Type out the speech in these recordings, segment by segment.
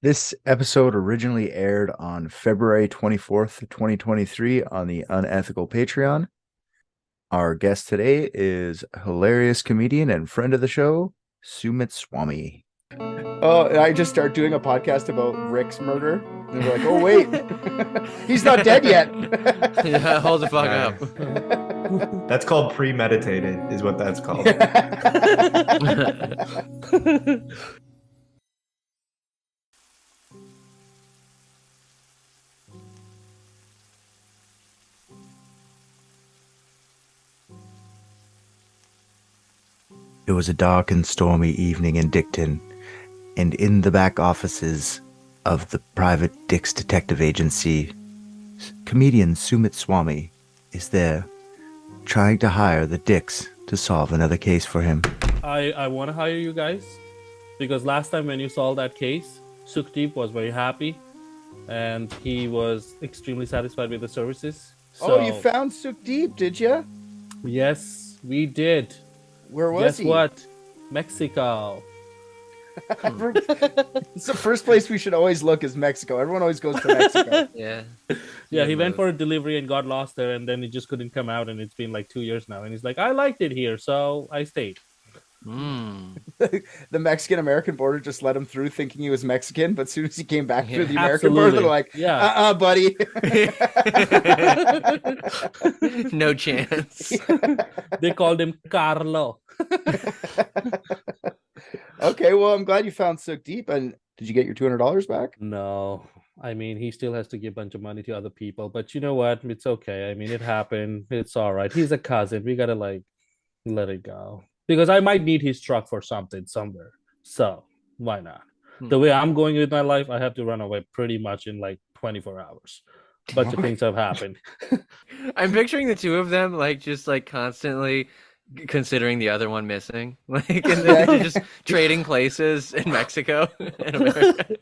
This episode originally aired on February 24th, 2023 on the Unethical Patreon. Our guest today is hilarious comedian and friend of the show, Sumit Swami. Oh, I just start doing a podcast about Rick's murder. And they're like, oh, wait, he's not dead yet. Yeah, hold the fuck Nice. up. That's called premeditated, is what that's called. It was a dark and stormy evening in Dickton, and in the back offices of the private Dick's detective agency, comedian Sumit Swami is there, trying to hire the Dicks to solve another case for him. I want to hire you guys because last time when you solved that case, Sukhdeep was very happy and he was extremely satisfied with the services. Oh, you found Sukhdeep, did you? Yes, we did. Where was Guess he? what? Mexico. It's the first place we should always look is Mexico. Everyone always goes to Mexico. Yeah. Yeah, he went for a delivery and got lost there, and then he just couldn't come out, and it's been like 2 years now. And he's like, I liked it here, so I stayed. The Mexican-American border just let him through thinking he was Mexican, but as soon as he came back through the American border, they're like, yeah, buddy. No chance. They called him Carlo. Okay, well, I'm glad you found Sukhdeep. And did you get your $200 back? No, I mean, he still has to give a bunch of money to other people, but you know what? It's okay. I mean, it happened. It's all right. He's a cousin. We gotta let it go because I might need his truck for something somewhere. So why not? The way I'm going with my life, I have to run away pretty much in like 24 hours. Bunch of things have happened. I'm picturing the two of them just constantly considering the other one missing, and then they're just trading places in Mexico and America.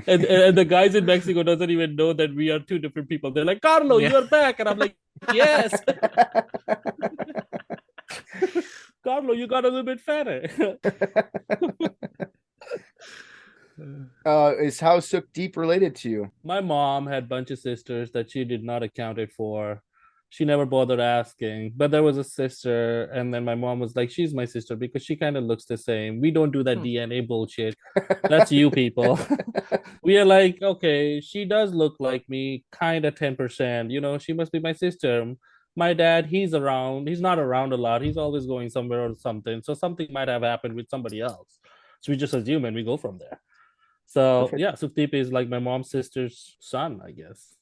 and the guys in Mexico doesn't even know that we are two different people. They're like, Carlo, you're back, and I'm like, yes. Carlo, you got a little bit fatter. Is how Sukhdeep related to you? My mom had a bunch of sisters that she did not account it for. She never bothered asking, but there was a sister, and then my mom was like, she's my sister because she kind of looks the same. We don't do that DNA bullshit. That's you people. We are like, okay, she does look like me, kind of 10%. You know, she must be my sister. My dad, he's around. He's not around a lot. He's always going somewhere or something. So something might have happened with somebody else. So we just assume and we go from there. So Perfect. yeah, Sukhdeep is like my mom's sister's son, I guess.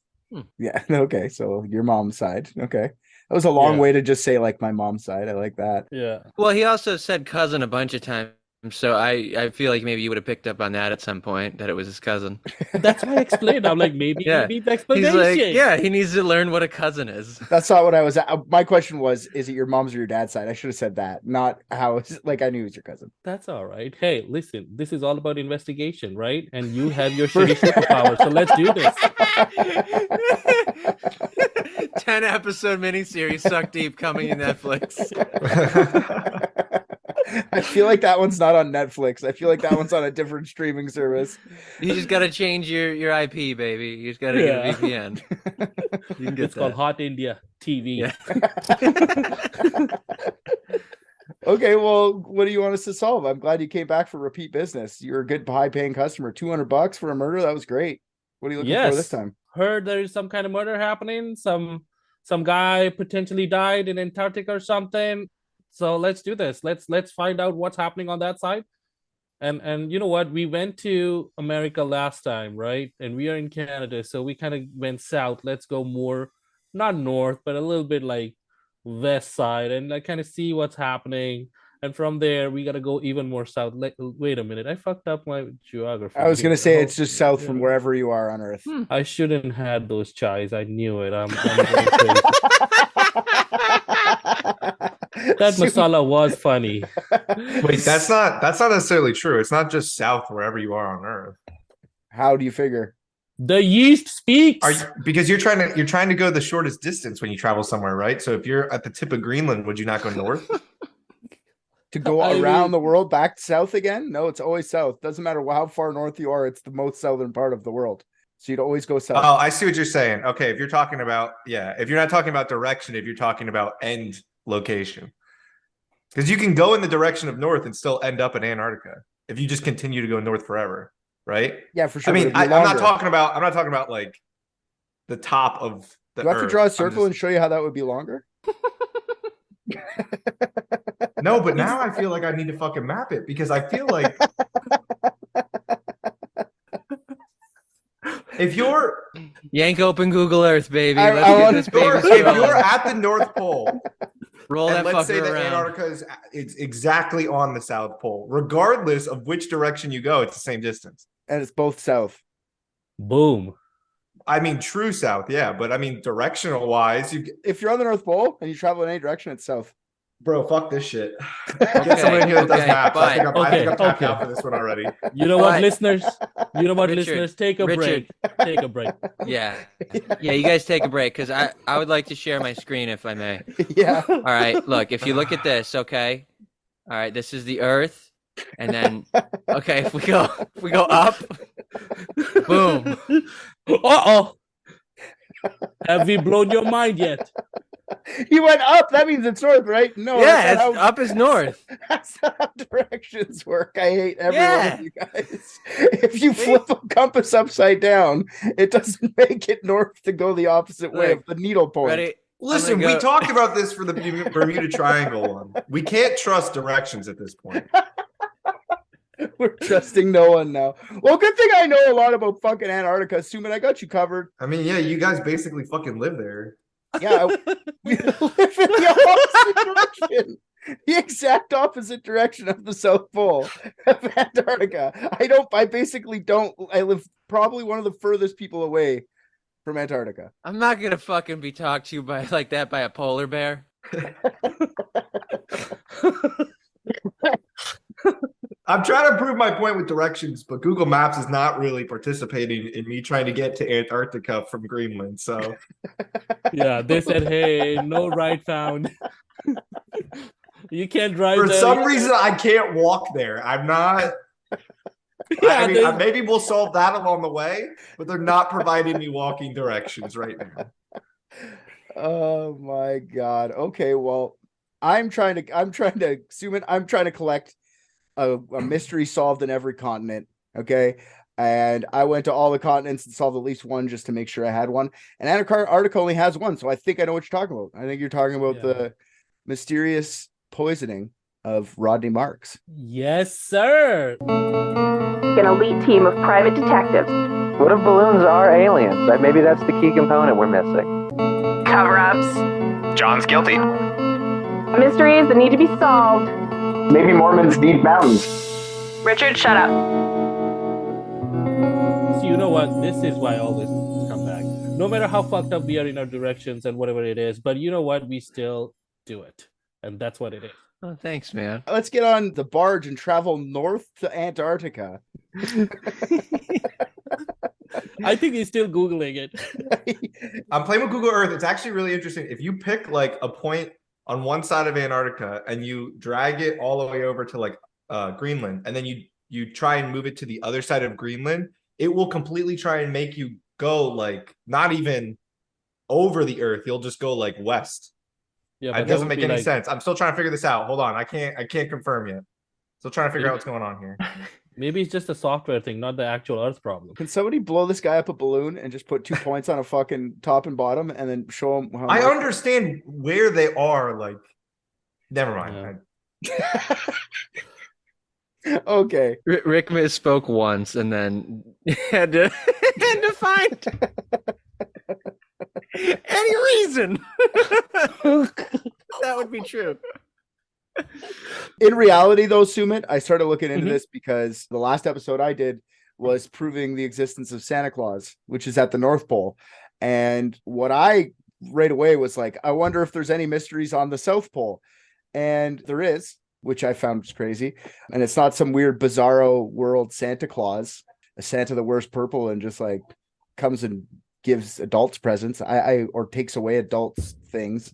Yeah, okay, so your mom's side. Okay. That was a long way to just say like my mom's side. I like that. Yeah. Well, he also said cousin a bunch of times, so I feel like maybe you would have picked up on that at some point, that it was his cousin. That's why I explained. I'm like, maybe Yeah. he needs He's explanation. like, yeah, he needs to learn what a cousin is. That's not what I was at. My question was, is it your mom's or your dad's side? I should have said that, not how it's like I knew it was your cousin. That's all right. Hey, listen, this is all about investigation, right? And you have your shitty superpower, so let's do this. 10-episode miniseries, Sukhdeep, coming to Netflix. I feel like that one's not on Netflix. I feel like that one's on a different streaming service. You just got to change your IP, baby. You just got to get a VPN. You can get It's called Hot India TV. Yeah. Okay, well, what do you want us to solve? I'm glad you came back for repeat business. You're a good high-paying customer. $200 for a murder? That was great. What are you looking for this time? Heard there's some kind of murder happening. Some guy potentially died in Antarctica or something. So let's do this. Let's find out what's happening on that side. And you know what? We went to America last time, right? And we are in Canada, so we kind of went south. Let's go more, not north, but a little bit like west side, and I kind of see what's happening. And from there, we got to go even more south. Wait a minute, I fucked up my geography. I was going to say it's just south from wherever you are on Earth. I shouldn't had those chais. I knew it. I'm going crazy. That masala was funny. Wait, that's not necessarily true. It's not just south wherever you are on Earth. How do you figure? The yeast speaks. Because you're trying to go the shortest distance when you travel somewhere, right? So if you're at the tip of Greenland, would you not go north? to go I around mean- the world back south again? No, it's always south. Doesn't matter how far north you are, it's the most southern part of the world. So you'd always go south. Oh, I see what you're saying. Okay, if you're talking about, if you're not talking about direction, if you're talking about end location. Because you can go in the direction of north and still end up in Antarctica if you just continue to go north forever, right? Yeah, for sure. I mean, but it'd be I'm not longer. talking about like the top of the Do I have to Earth. draw a I'm circle just- and show you how that would be longer? No, but now I feel like I need to fucking map it because I feel like if you're Yank open Google Earth, baby. I Let's get want- this if you're, baby if you're scrolling. at the North Pole, Roll and that let's say fucker that around. Antarctica is it's exactly on the South Pole, regardless of which direction you go, it's the same distance. And it's both south. Boom. I mean, true south, yeah, but I mean, directional wise, If you're on the North Pole and you travel in any direction, it's south. bro, fuck this shit. Okay, Get someone in here that does okay, maps. I think fine. I'm tapped Okay. out for this one already. You know what, But- listeners? You know what, Richard, listeners? Take a Richard. break. Take a break. Yeah. Yeah, you guys take a break because I would like to share my screen if I may. Yeah. All right, look, if you look at this, okay. All right, this is the Earth. And then okay, if we go up, boom. Uh-oh. Have we blown your mind yet? You went up. That means it's north, right? No. Yeah, that's it's, not how, up is north. that's not how directions work. I hate every one Yeah. of you guys. If you flip a compass upside down, it doesn't make it north to go the opposite way of Look, the needle point. Ready? Listen, gonna we go- talked about this for the Bermuda Triangle one. We can't trust directions at this point. We're trusting no one now. Well, good thing I know a lot about fucking Antarctica. Sumit, I got you covered. I mean, yeah, you guys basically fucking live there. Yeah, we live in the opposite direction. The exact opposite direction of the South Pole of Antarctica. I basically don't. I live probably one of the furthest people away from Antarctica. I'm not gonna fucking be talked to by like that by a polar bear. I'm trying to prove my point with directions, but Google Maps is not really participating in me trying to get to Antarctica from Greenland. So Yeah, they said, hey, no ride found. You can't drive for there. some reason, I can't walk there. I'm not. Yeah, I mean, they- maybe we'll solve that along the way, but they're not providing me walking directions right now. Oh my god. Okay, well, I'm trying to Sumit, I'm trying to collect a mystery solved in every continent. Okay. And I went to all the continents and solved at least one just to make sure I had one. And Antarctica only has one, so I think I know what you're talking about. I think you're talking about Yeah. the mysterious poisoning of Rodney Marks. Yes, sir. An elite team of private detectives. What if balloons are aliens? Maybe that's the key component we're missing. Cover-ups. John's guilty. Mysteries that need to be solved. Maybe Mormons need mountains. Richard, shut up. So you know what? This is why all this come back. No matter how fucked up we are in our directions and whatever it is, but you know what? We still do it. And that's what it is. Oh, thanks, man. Let's get on the barge and travel north to Antarctica. I think he's still Googling it. I'm playing with Google Earth. It's actually really interesting. If you pick like a point on one side of Antarctica and you drag it all the way over to like Greenland, and then you try and move it to the other side of Greenland, it will completely try and make you go like not even over the Earth. You'll just go like west. Yeah, It but that doesn't would make be any like- sense. I'm still trying to figure this out. Hold on. I can't confirm yet. Still trying to figure out what's going on here. Maybe it's just a software thing, not the actual Earth problem. Can somebody blow this guy up a balloon and just put 2 points on a fucking top and bottom and then show him how I much- understand where they are. Like, never mind. Yeah. Okay. Rick misspoke once and then had to find any reason that would be true. In reality, though, Sumit, I started looking into Mhm. this because the last episode I did was proving the existence of Santa Claus, which is at the North Pole. And what I right away was like, I wonder if there's any mysteries on the South Pole. And there is, which I found was crazy. And it's not some weird bizarro world Santa Claus, a Santa that wears purple and just like comes and gives adults presents, or takes away adults things.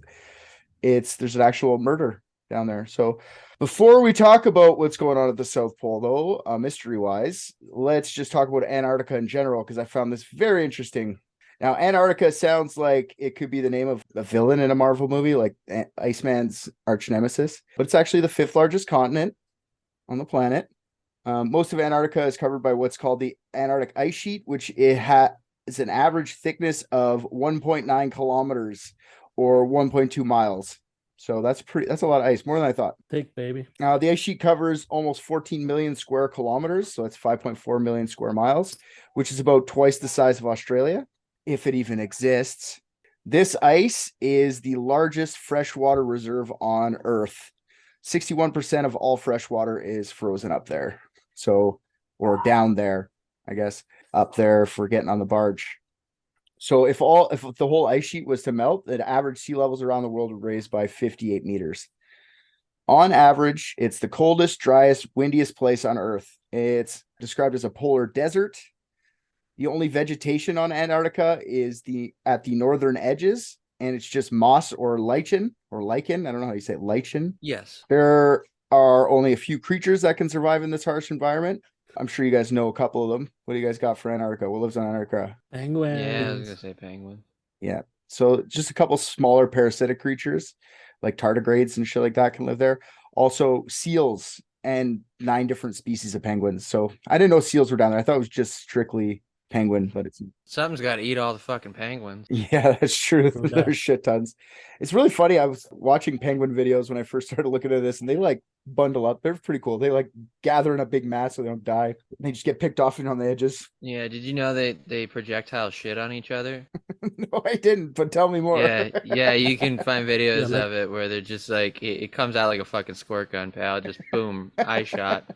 There's an actual murder down there. So Before we talk about what's going on at the South Pole, though, mystery-wise, let's just talk about Antarctica in general, because I found this very interesting. Now, Antarctica sounds like it could be the name of a villain in a Marvel movie, like Iceman's arch nemesis, but it's actually the 5th largest continent on the planet. Most of Antarctica is covered by what's called the Antarctic ice sheet, which is an average thickness of 1.9 kilometers or 1.2 miles. So that's a lot of ice, more than I thought. Thick, baby. The ice sheet covers almost 14 million square kilometers, so it's 5.4 million square miles, which is about twice the size of Australia, if it even exists. This ice is the largest freshwater reserve on Earth. 61% of all freshwater is frozen up there. So, or down there, I guess, up there for getting on the barge. So if the whole ice sheet was to melt, the average sea levels around the world would raise by 58 meters. On average, it's the coldest, driest, windiest place on Earth. It's described as a polar desert. The only vegetation on Antarctica is at the northern edges, and it's just moss or lichen. I don't know how you say it, lichen. Yes. There are only a few creatures that can survive in this harsh environment. I'm sure you guys know a couple of them. What do you guys got for Antarctica? What lives on Antarctica? Penguins. Yeah, I was gonna say penguin. Yeah. So just a couple smaller parasitic creatures like tardigrades and shit like that can live there. Also seals and 9 different species of penguins. So I didn't know seals were down there. I thought it was just strictly penguin, but it's Something's got to eat all the fucking penguins. yeah, that's true. True that. There's shit tons. It's really funny. I was watching penguin videos when I first started looking at this, and they like bundle up. They're pretty cool. They like gather in a big mass so they don't die. They just get picked off on the edges. Yeah, did you know they projectile shit on each other? No, I didn't, but tell me more. Yeah, you can find videos Yeah, like- of it where they're just like it comes out like a fucking squirt gun, pal. Just boom, eye shot.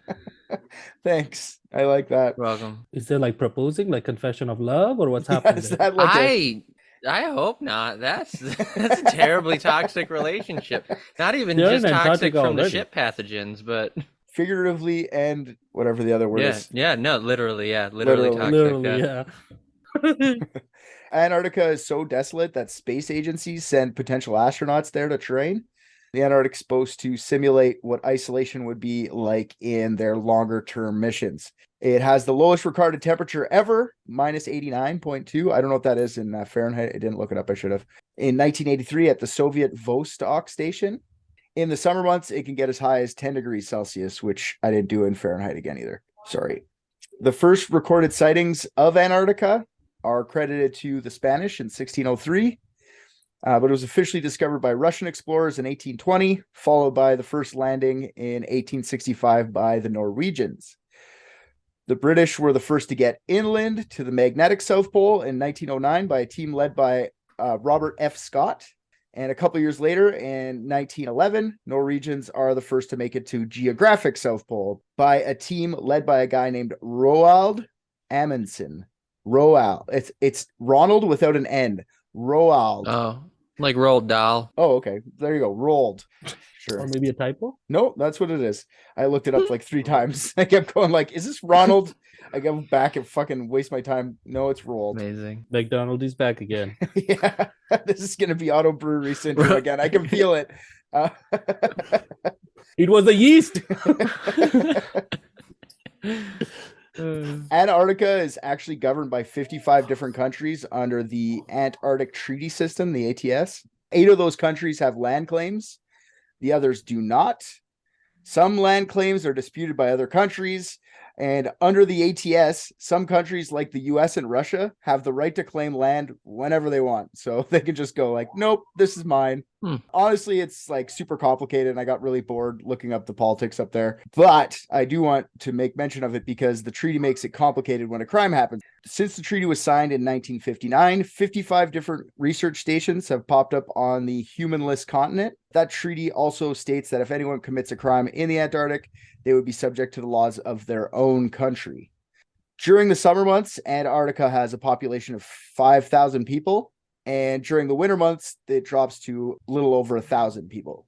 Thanks. I like that. Welcome. Is there like proposing, like confession of love, or what's happening? Is there? that like a- I hope not. That's a terribly toxic relationship. Not even They're just in toxic Antarctica from the already. ship pathogens, but figuratively and whatever the other word is? no, literally, literally toxic. Literally, yeah. Antarctica is so desolate that space agencies send potential astronauts there to train. The Antarctic's supposed to simulate what isolation would be like in their longer term missions. It has the lowest recorded temperature ever, minus 89.2. I don't know what that is in Fahrenheit. I didn't look it up. I should have. In 1983 at the Soviet Vostok station. In the summer months, it can get as high as 10 degrees Celsius, which I didn't do in Fahrenheit again either. Sorry. The first recorded sightings of Antarctica are credited to the Spanish in 1603. But it was officially discovered by Russian explorers in 1820, followed by the first landing in 1865 by the Norwegians. The British were the first to get inland to the magnetic South Pole in 1909 by a team led by Robert F. Scott. And a couple years later, in 1911, Norwegians are the first to make it to geographic South Pole by a team led by a guy named Roald Amundsen. Roald. It's Ronald without an N. Roald. Oh, like Roald Dahl. Oh, okay. There you go. Rolled. Sure. Or maybe a typo? No, that's what it is. I looked it up like 3 times. I kept going like, is this Ronald? I go back and fucking waste my time. No, it's rolled. Amazing. McDonald is back again. Yeah. This is going to be auto brewery syndrome again. I can feel it. It was the yeast. Antarctica is actually governed by 55 different countries under the Antarctic Treaty System, the ATS. 8 of those countries have land claims. The others do not. Some land claims are disputed by other countries. And under the ATS, some countries like the US and Russia have the right to claim land whenever they want. So they can just go like, nope, this is mine. Honestly, it's like super complicated. And I got really bored looking up the politics up there. But I do want to make mention of it because the treaty makes it complicated when a crime happens. Since the treaty was signed in 1959, 55 different research stations have popped up on the humanless continent. That treaty also states that if anyone commits a crime in the Antarctic, they would be subject to the laws of their own country. During the summer months, Antarctica has a population of 5,000 people. And during the winter months, it drops to a little over 1,000 people.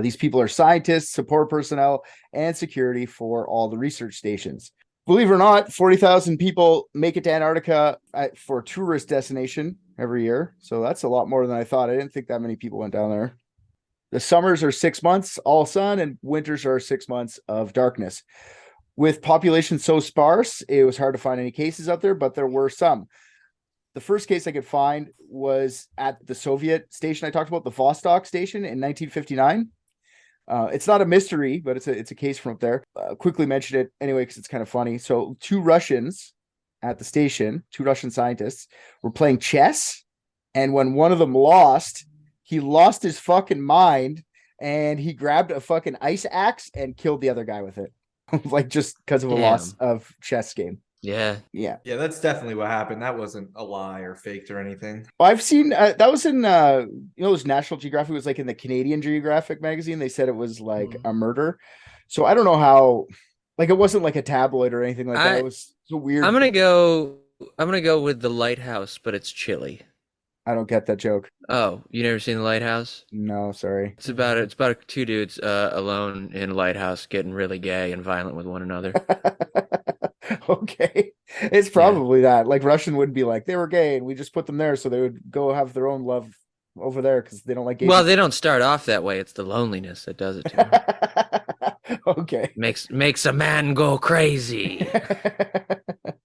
These people are scientists, support personnel, and security for all the research stations. Believe it or not, 40,000 people make it to Antarctica for a tourist destination every year. So that's a lot more than I thought. I didn't think that many people went down there. The summers are 6 months, all sun, and winters are 6 months of darkness. With population so sparse, it was hard to find any cases out there, but there were some. The first case I could find was at the Soviet station I talked about, the Vostok station in 1959. It's not a mystery, but it's a case from up there. Quickly mention it anyway because it's kind of funny. So two Russians at the station, two Russian scientists, were playing chess, and when one of them lost, he lost his fucking mind, and he grabbed a fucking ice axe and killed the other guy with it, like just because of a loss of chess game. Yeah. Yeah, that's definitely what happened. That wasn't a lie or faked or anything. I've seen that was in it was National Geographic. It was like in the Canadian Geographic magazine. They said it was like a murder. So I don't know how, like it wasn't like a tabloid or anything like that. It was so weird. I'm gonna go with The Lighthouse, but it's chilly. I don't get that joke. Oh, you never seen The Lighthouse? No, sorry. It's about two dudes alone in a lighthouse getting really gay and violent with one another. Okay. It's probably that. Like Russian would be like, they were gay and we just put them there so they would go have their own love over there because they don't like gay. Well, they don't start off that way. It's the loneliness that does it to them. Okay. Makes a man go crazy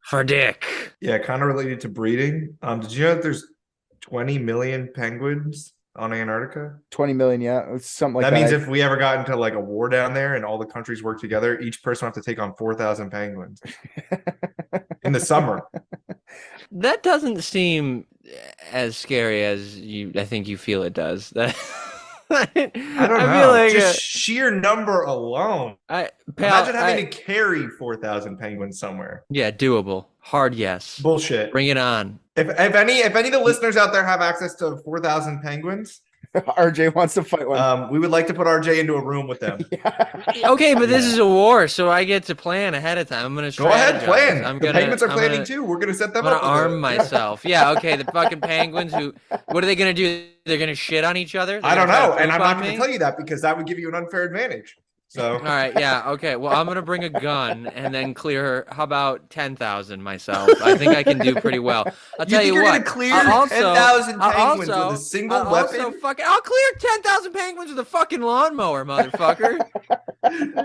for dick. Yeah, kind of related to breeding. Did you know that there's 20 million penguins on Antarctica? 20 million, yeah. It's something like that. That means if we ever got into like a war down there and all the countries work together, each person would have to take on 4,000 penguins in the summer. That doesn't seem as scary as I think you feel it does. I don't know. Feel like just sheer number alone. Imagine having to carry 4,000 penguins somewhere. Yeah, doable. Hard yes. Bullshit. Bring it on. If any of the listeners out there have access to 4,000 penguins, RJ wants to fight one. We would like to put RJ into a room with them. Okay, but this is a war, so I get to plan ahead of time. I'm gonna go ahead, plan. The penguins are planning too. We're gonna set them up. I'm gonna arm myself. Yeah, okay. The fucking penguins. What are they gonna do? They're gonna shit on each other. I don't know, and I'm not gonna tell you that because that would give you an unfair advantage. So. All right, yeah, okay. Well, I'm gonna bring a gun and then clear. How about 10,000 myself? I think I can do pretty well. I'll tell you you're what. Gonna clear 10,000 penguins with a single weapon? I'll clear 10,000 penguins with a fucking lawnmower, motherfucker.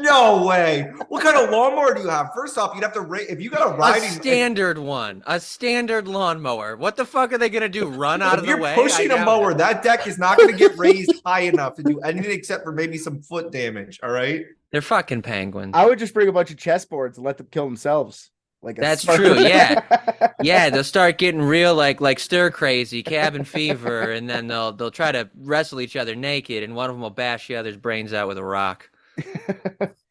No way. What kind of lawnmower do you have? First off, you'd have to if you got a riding standard one, a standard lawnmower. What the fuck are they gonna do? Run out of the way? If you're pushing a mower, that deck is not gonna get raised high enough to do anything except for maybe some foot damage. All right. They're fucking penguins. I would just bring a bunch of chessboards and let them kill themselves. That's true. Yeah, yeah. They'll start getting real, like stir crazy, cabin fever, and then they'll try to wrestle each other naked, and one of them will bash the other's brains out with a rock.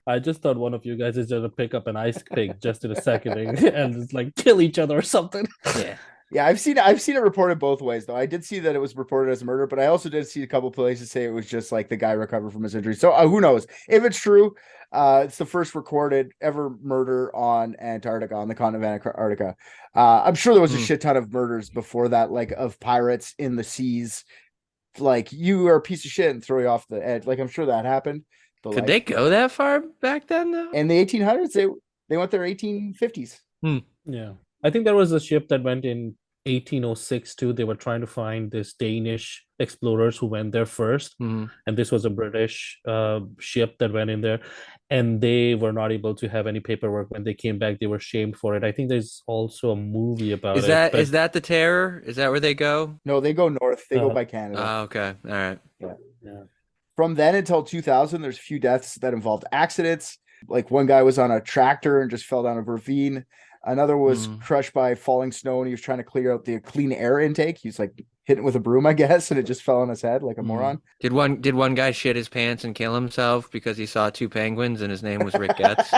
I just thought one of you guys is gonna pick up an ice pick just in a second and just like kill each other or something. Yeah. Yeah, I've seen it reported both ways though. I did see that it was reported as murder, but I also did see a couple places say it was just like the guy recovered from his injury. So who knows? If it's true, it's the first recorded ever murder on Antarctica, on the continent of Antarctica. I'm sure there was a shit ton of murders before that, like of pirates in the seas. Like you are a piece of shit and throw you off the edge. Like I'm sure that happened. But could they go that far back then though? In the 1800s, they went there 1850s. Yeah. I think there was a ship that went in 1806 too. They were trying to find this Danish explorers who went there first. And this was a British ship that went in there. And they were not able to have any paperwork. When they came back, they were shamed for it. I think there's also a movie about it. Is that the Terror? Is that where they go? No, they go north. They go by Canada. Oh, okay. All right. Yeah. From then until 2000, there's a few deaths that involved accidents. Like one guy was on a tractor and just fell down a ravine. Another was crushed by falling snow, and he was trying to clear out the clean air intake. He's like hitting it with a broom, I guess, and it just fell on his head like a moron. Did one guy shit his pants and kill himself because he saw two penguins and his name was Rick Getz?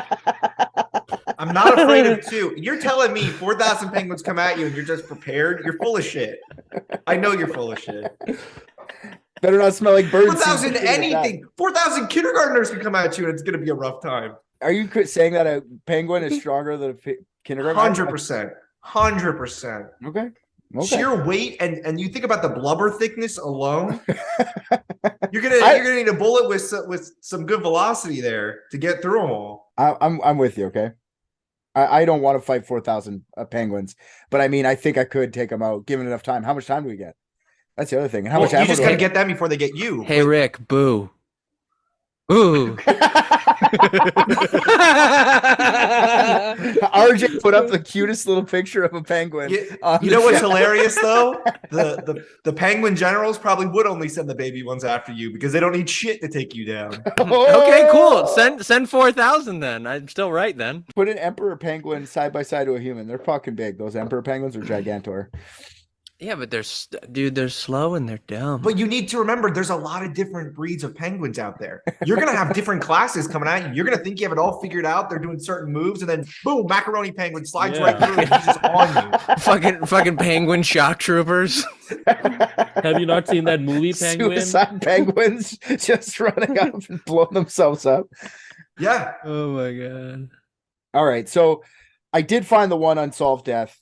I'm not afraid of two. You're telling me 4,000 penguins come at you and you're just prepared? You're full of shit. I know you're full of shit. Better not smell like birds. 4,000 anything. 4,000 kindergartners can come at you and it's going to be a rough time. Are you saying that a penguin is stronger than a kindergarten? 100%. 100%. Okay. Sheer weight and you think about the blubber thickness alone. you're gonna need a bullet with some good velocity there to get through them all. I'm with you. Okay. I don't want to fight 4,000 penguins, but I mean I think I could take them out given enough time. How much time do we get? That's the other thing. How Well, much you ammo just do I gotta get them before they get you. Hey Rick, boo. Ooh. RJ put up the cutest little picture of a penguin. on You the know what's chat. hilarious though? The penguin generals probably would only send the baby ones after you because they don't need shit to take you down. Okay, cool. Oh! Send 4,000 then. I'm still right then. Put an emperor penguin side by side to a human. They're fucking big. Those emperor penguins are gigantor. Yeah, but they're slow and they're dumb. But you need to remember there's a lot of different breeds of penguins out there. You're gonna have different classes coming at you. You're gonna think you have it all figured out. They're doing certain moves, and then boom, macaroni penguin slides right through and he's just on you. fucking penguin shock troopers. Have you not seen that movie Penguin? Suicide penguins just running up and blowing themselves up. Yeah. Oh my god. All right, so I did find the one unsolved death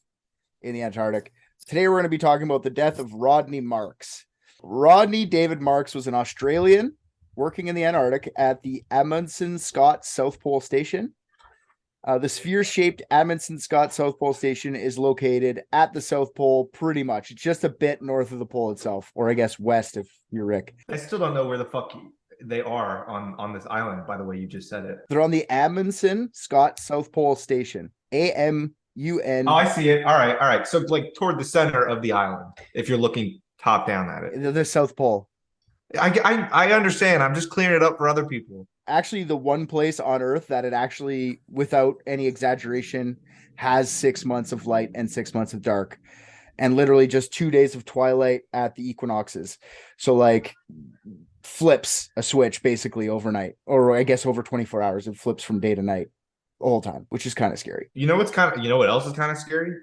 in the Antarctic. Today we're going to be talking about the death of Rodney Marks. Rodney David Marks was an Australian working in the Antarctic at the Amundsen-Scott South Pole Station. The sphere-shaped Amundsen-Scott South Pole Station is located at the South Pole pretty much. It's just a bit north of the pole itself, or I guess west if you're Rick. I still don't know where the fuck they are on this island, by the way you just said it. They're on the Amundsen-Scott South Pole Station. AMUN. Oh, I see it. All right. So like toward the center of the island, if you're looking top down at it. The South Pole. I understand. I'm just clearing it up for other people. Actually, the one place on Earth that it actually, without any exaggeration, has 6 months of light and 6 months of dark, and literally just 2 days of twilight at the equinoxes. So like flips a switch basically overnight, or I guess over 24 hours. It flips from day to night the whole time, which is kind of scary. You know what else is kind of scary?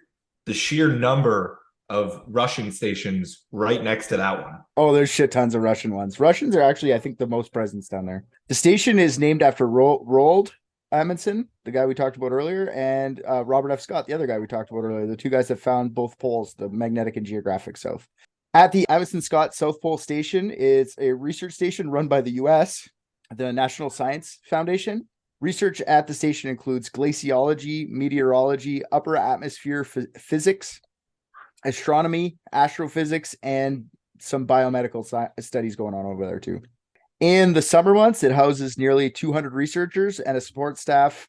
The sheer number of Russian stations right next to that one. Oh, there's shit tons of Russian ones. Russians are actually, I think, the most presence down there. The station is named after Roald Amundsen, the guy we talked about earlier, and Robert F. Scott, the other guy we talked about earlier, the two guys that found both poles, the magnetic and geographic south. At the Amundsen-Scott South Pole Station is a research station run by the U.S., the National Science Foundation. Research at the station includes glaciology, meteorology, upper atmosphere physics, astronomy, astrophysics, and some biomedical studies going on over there too. In the summer months, it houses nearly 200 researchers and a support staff.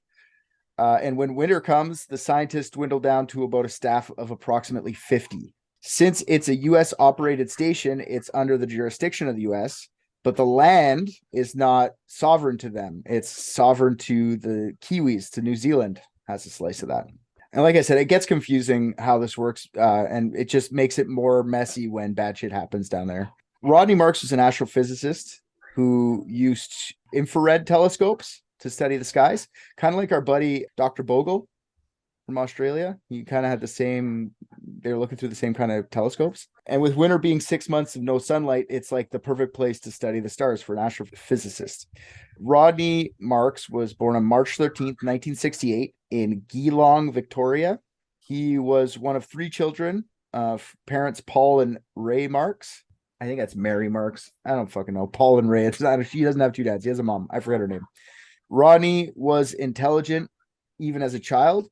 And when winter comes, the scientists dwindle down to about a staff of approximately 50. Since it's a U.S. operated station, it's under the jurisdiction of the U.S., but the land is not sovereign to them. It's sovereign to the Kiwis, to New Zealand, has a slice of that. And like I said, it gets confusing how this works, and it just makes it more messy when bad shit happens down there. Rodney Marks was an astrophysicist who used infrared telescopes to study the skies, kind of like our buddy Dr. Bogle from Australia. He kind of had they were looking through the same kind of telescopes. And with winter being 6 months of no sunlight, it's like the perfect place to study the stars for an astrophysicist. Rodney Marks was born on March 13th, 1968 in Geelong, Victoria. He was one of 3 children of parents Paul and Ray Marks. I think that's Mary Marks. I don't fucking know. Paul and Ray. She doesn't have 2 dads. He has a mom. I forget her name. Rodney was intelligent even as a child.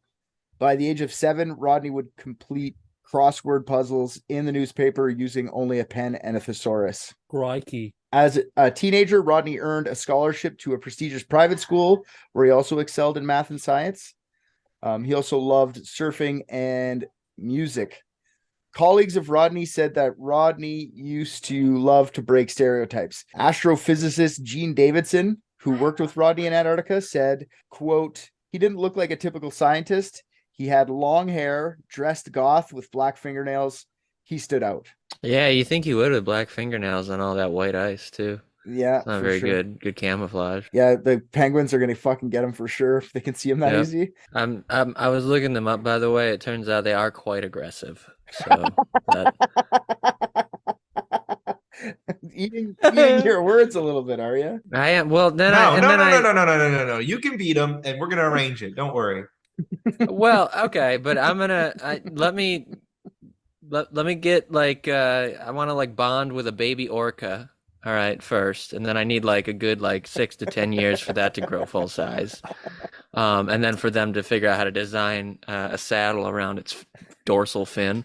By the age of 7, Rodney would complete crossword puzzles in the newspaper using only a pen and a thesaurus. Crikey. As a teenager, Rodney earned a scholarship to a prestigious private school where he also excelled in math and science. He also loved surfing and music. Colleagues of Rodney said that Rodney used to love to break stereotypes. Astrophysicist Gene Davidson, who worked with Rodney in Antarctica, said, quote, "He didn't look like a typical scientist. He had long hair, dressed goth with black fingernails. He stood out." Yeah, you think he would with black fingernails on all that white ice too. Yeah, Not very good camouflage. Yeah, the penguins are gonna fucking get him for sure if they can see him that Yep. easy. I was looking them up, by the way. It turns out they are quite aggressive. So that, eating your words a little bit, are you? I am. Well, then No. You can beat them, and we're gonna arrange it. Don't worry. Well, okay, but let me get like I want to like bond with a baby orca. All right, first, and then I need like a good like 6 to 10 years for that to grow full size, and then for them to figure out how to design a saddle around its dorsal fin.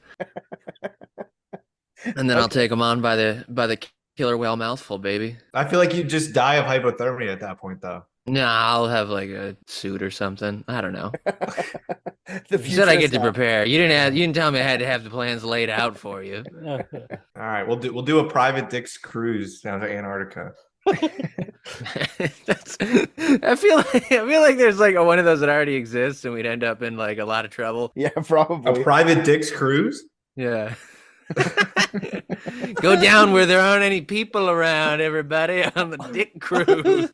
And then I'll take them on by the killer whale mouthful, baby. I feel like you just die of hypothermia at that point, though. No, I'll have like a suit or something. I don't know. The You said I get futurist to hat. prepare. You didn't tell me I had to have the plans laid out for you. All right, we'll do a private Dick's cruise down to Antarctica. I feel like there's like one of those that already exists, and we'd end up in like a lot of trouble. Yeah, A probably. private Dick's cruise? Yeah. Go down where there aren't any people around, everybody, on the Dick cruise.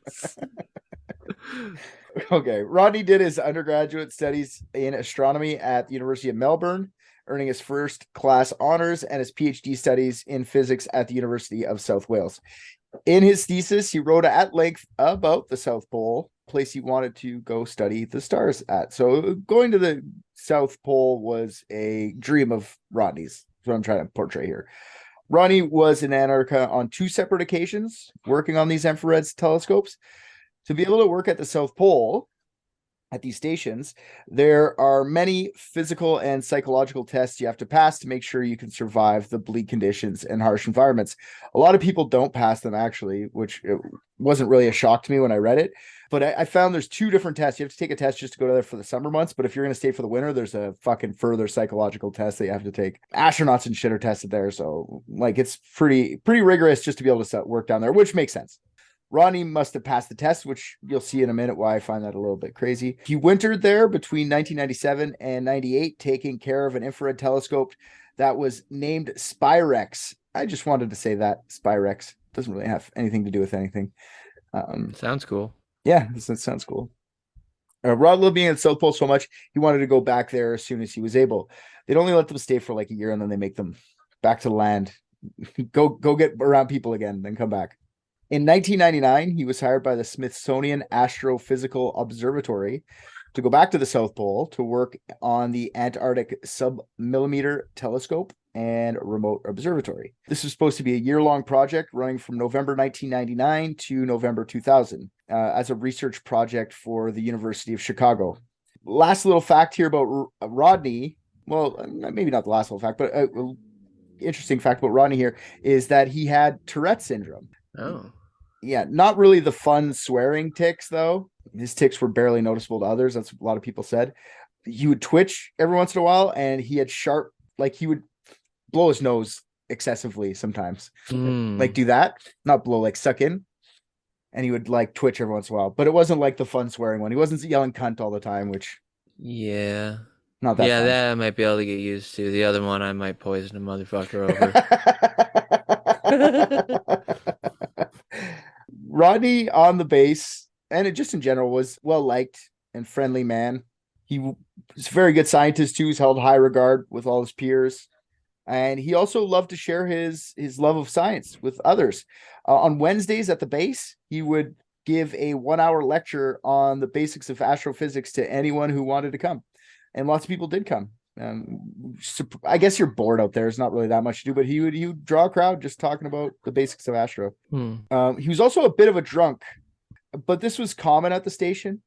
Okay. Rodney did his undergraduate studies in astronomy at the University of Melbourne, earning his first class honors, and his PhD studies in physics at the University of South Wales. In his thesis, he wrote at length about the South Pole, place he wanted to go study the stars at. So going to the South Pole was a dream of Rodney's. That's what I'm trying to portray here. Rodney was in Antarctica on 2 separate occasions, working on these infrared telescopes. To be able to work at the South Pole, at these stations, there are many physical and psychological tests you have to pass to make sure you can survive the bleak conditions and harsh environments. A lot of people don't pass them, actually, which it wasn't really a shock to me when I read it. But I found there's 2 different tests. You have to take a test just to go there for the summer months. But if you're going to stay for the winter, there's a fucking further psychological test that you have to take. Astronauts and shit are tested there. So like it's pretty rigorous just to be able to work down there, which makes sense. Rodney must have passed the test, which you'll see in a minute why I find that a little bit crazy. He wintered there between 1997 and 98, taking care of an infrared telescope that was named Spirex. I just wanted to say that. Spirex doesn't really have anything to do with anything. Sounds cool. Yeah, that sounds cool. Rod loved being at the South Pole so much, he wanted to go back there as soon as he was able. They'd only let them stay for like a year, and then they make them back to land. Go get around people again, then come back. In 1999, he was hired by the Smithsonian Astrophysical Observatory to go back to the South Pole to work on the Antarctic Submillimeter Telescope and Remote Observatory. This was supposed to be a year-long project running from November 1999 to November 2000 as a research project for the University of Chicago. Last little fact here about Rodney, well, maybe not the last little fact, but interesting fact about Rodney here is that he had Tourette's syndrome. Oh. Yeah, not really the fun swearing tics, though. His tics were barely noticeable to others. That's what a lot of people said. He would twitch every once in a while, and he had sharp, like he would blow his nose excessively sometimes. Like do that, not blow, like suck in. And he would like twitch every once in a while. But it wasn't like the fun swearing one. He wasn't yelling cunt all the time, which... Yeah. Not that fun. That I might be able to get used to. The other one, I might poison a motherfucker over. Rodney on the base, and it just in general, was well-liked and friendly man. He was a very good scientist, too. He's held high regard with all his peers. And he also loved to share his love of science with others. On Wednesdays at the base, he would give a 1-hour lecture on the basics of astrophysics to anyone who wanted to come. And lots of people did come. I guess you're bored out there. It's not really that much to do, but he would draw a crowd just talking about the basics of astro. He was also a bit of a drunk, but this was common at the station.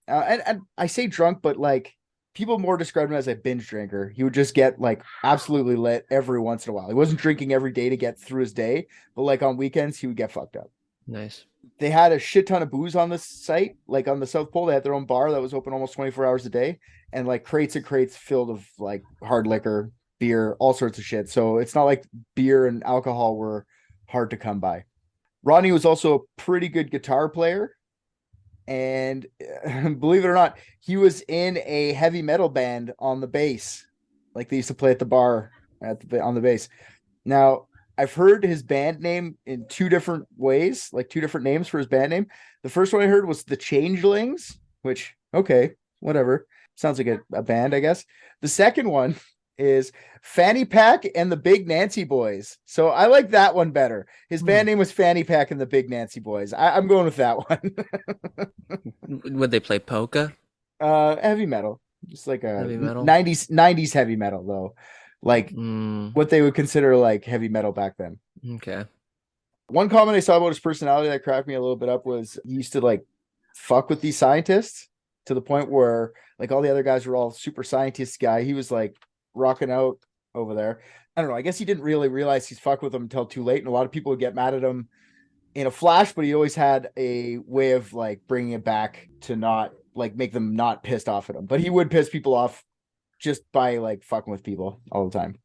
And I say drunk, but like people more describe him as a binge drinker. He would just get like absolutely lit every once in a while. He wasn't drinking every day to get through his day, but like on weekends, he would get fucked up. Nice. They had a shit ton of booze on the site. Like on the South Pole, they had their own bar that was open almost 24 hours a day, and like crates and crates filled of like hard liquor, beer, all sorts of shit. So it's not like beer and alcohol were hard to come by. Rodney was also a pretty good guitar player. And believe it or not, he was in a heavy metal band on the bass. Like they used to play at the bar on the bass. Now, I've heard his band name in 2 different ways, like 2 different names for his band name. The first one I heard was the Changelings, which, okay, whatever. Sounds like a band, I guess. The second one is Fanny Pack and the Big Nancy Boys. So I like that one better. His band name was Fanny Pack and the Big Nancy Boys. I'm going with that one. Would they play polka? Heavy metal. Just like a Heavy metal? 90s heavy metal, though. Like what they would consider like heavy metal back then. Okay. One comment I saw about his personality that cracked me a little bit up was he used to like fuck with these scientists to the point where like all the other guys were all super scientist guy. He was like rocking out over there. I don't know. I guess he didn't really realize he's fucked with them until too late. And a lot of people would get mad at him in a flash, but he always had a way of like bringing it back to not like make them not pissed off at him. But he would piss people off just by like fucking with people all the time.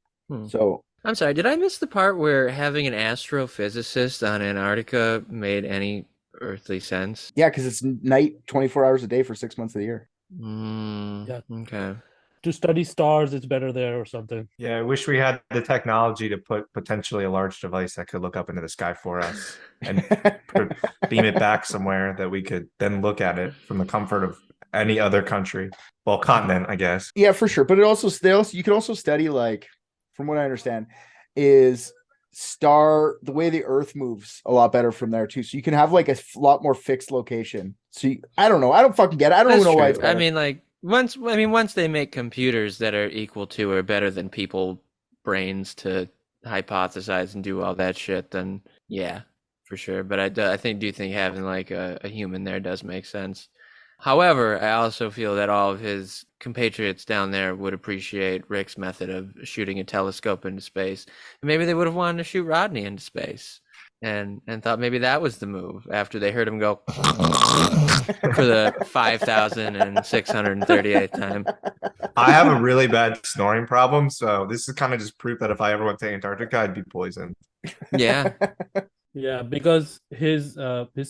So I'm sorry, did I miss the part where having an astrophysicist on Antarctica made any earthly sense? yeah, because it's night 24 hours a day for 6 months of the year. Yeah. Okay. To study stars, it's better there or something. Yeah, I wish we had the technology to put potentially a large device that could look up into the sky for us and beam it back somewhere that we could then look at it from the comfort of any other country. Well, continent, I guess. Yeah, for sure. But you can also study, like, from what I understand, is the way the Earth moves a lot better from there too. So you can have like a lot more fixed location. So I don't know. I don't fucking get it. I don't That's know why true. it's better. I mean, like once they make computers that are equal to or better than people brains to hypothesize and do all that shit, then yeah, for sure. But I do think having like a human there does make sense. However, I also feel that all of his compatriots down there would appreciate Rick's method of shooting a telescope into space. Maybe they would have wanted to shoot Rodney into space and thought maybe that was the move after they heard him go for the 5,638th time. I have a really bad snoring problem, so this is kind of just proof that if I ever went to Antarctica, I'd be poisoned. Yeah. Yeah, because his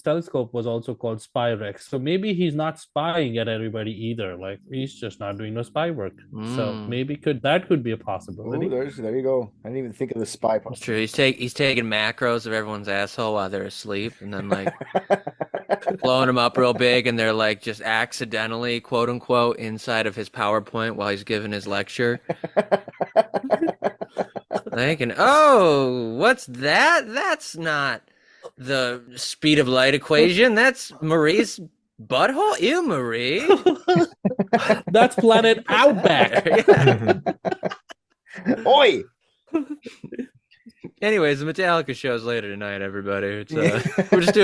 telescope was also called Spyrex. So maybe he's not spying at everybody either. Like he's just not doing no spy work. So maybe that could be a possibility. Oh, there you go. I didn't even think of the spy part. It's true. He's taking macros of everyone's asshole while they're asleep and then like blowing them up real big, and they're like just accidentally, quote unquote, inside of his PowerPoint while he's giving his lecture. Thinking, oh, what's that? That's not the speed of light equation. That's Marie's butthole. Ew, Marie. That's planet Outback. Oi! Anyways, the Metallica show's later tonight, everybody. It's, we're just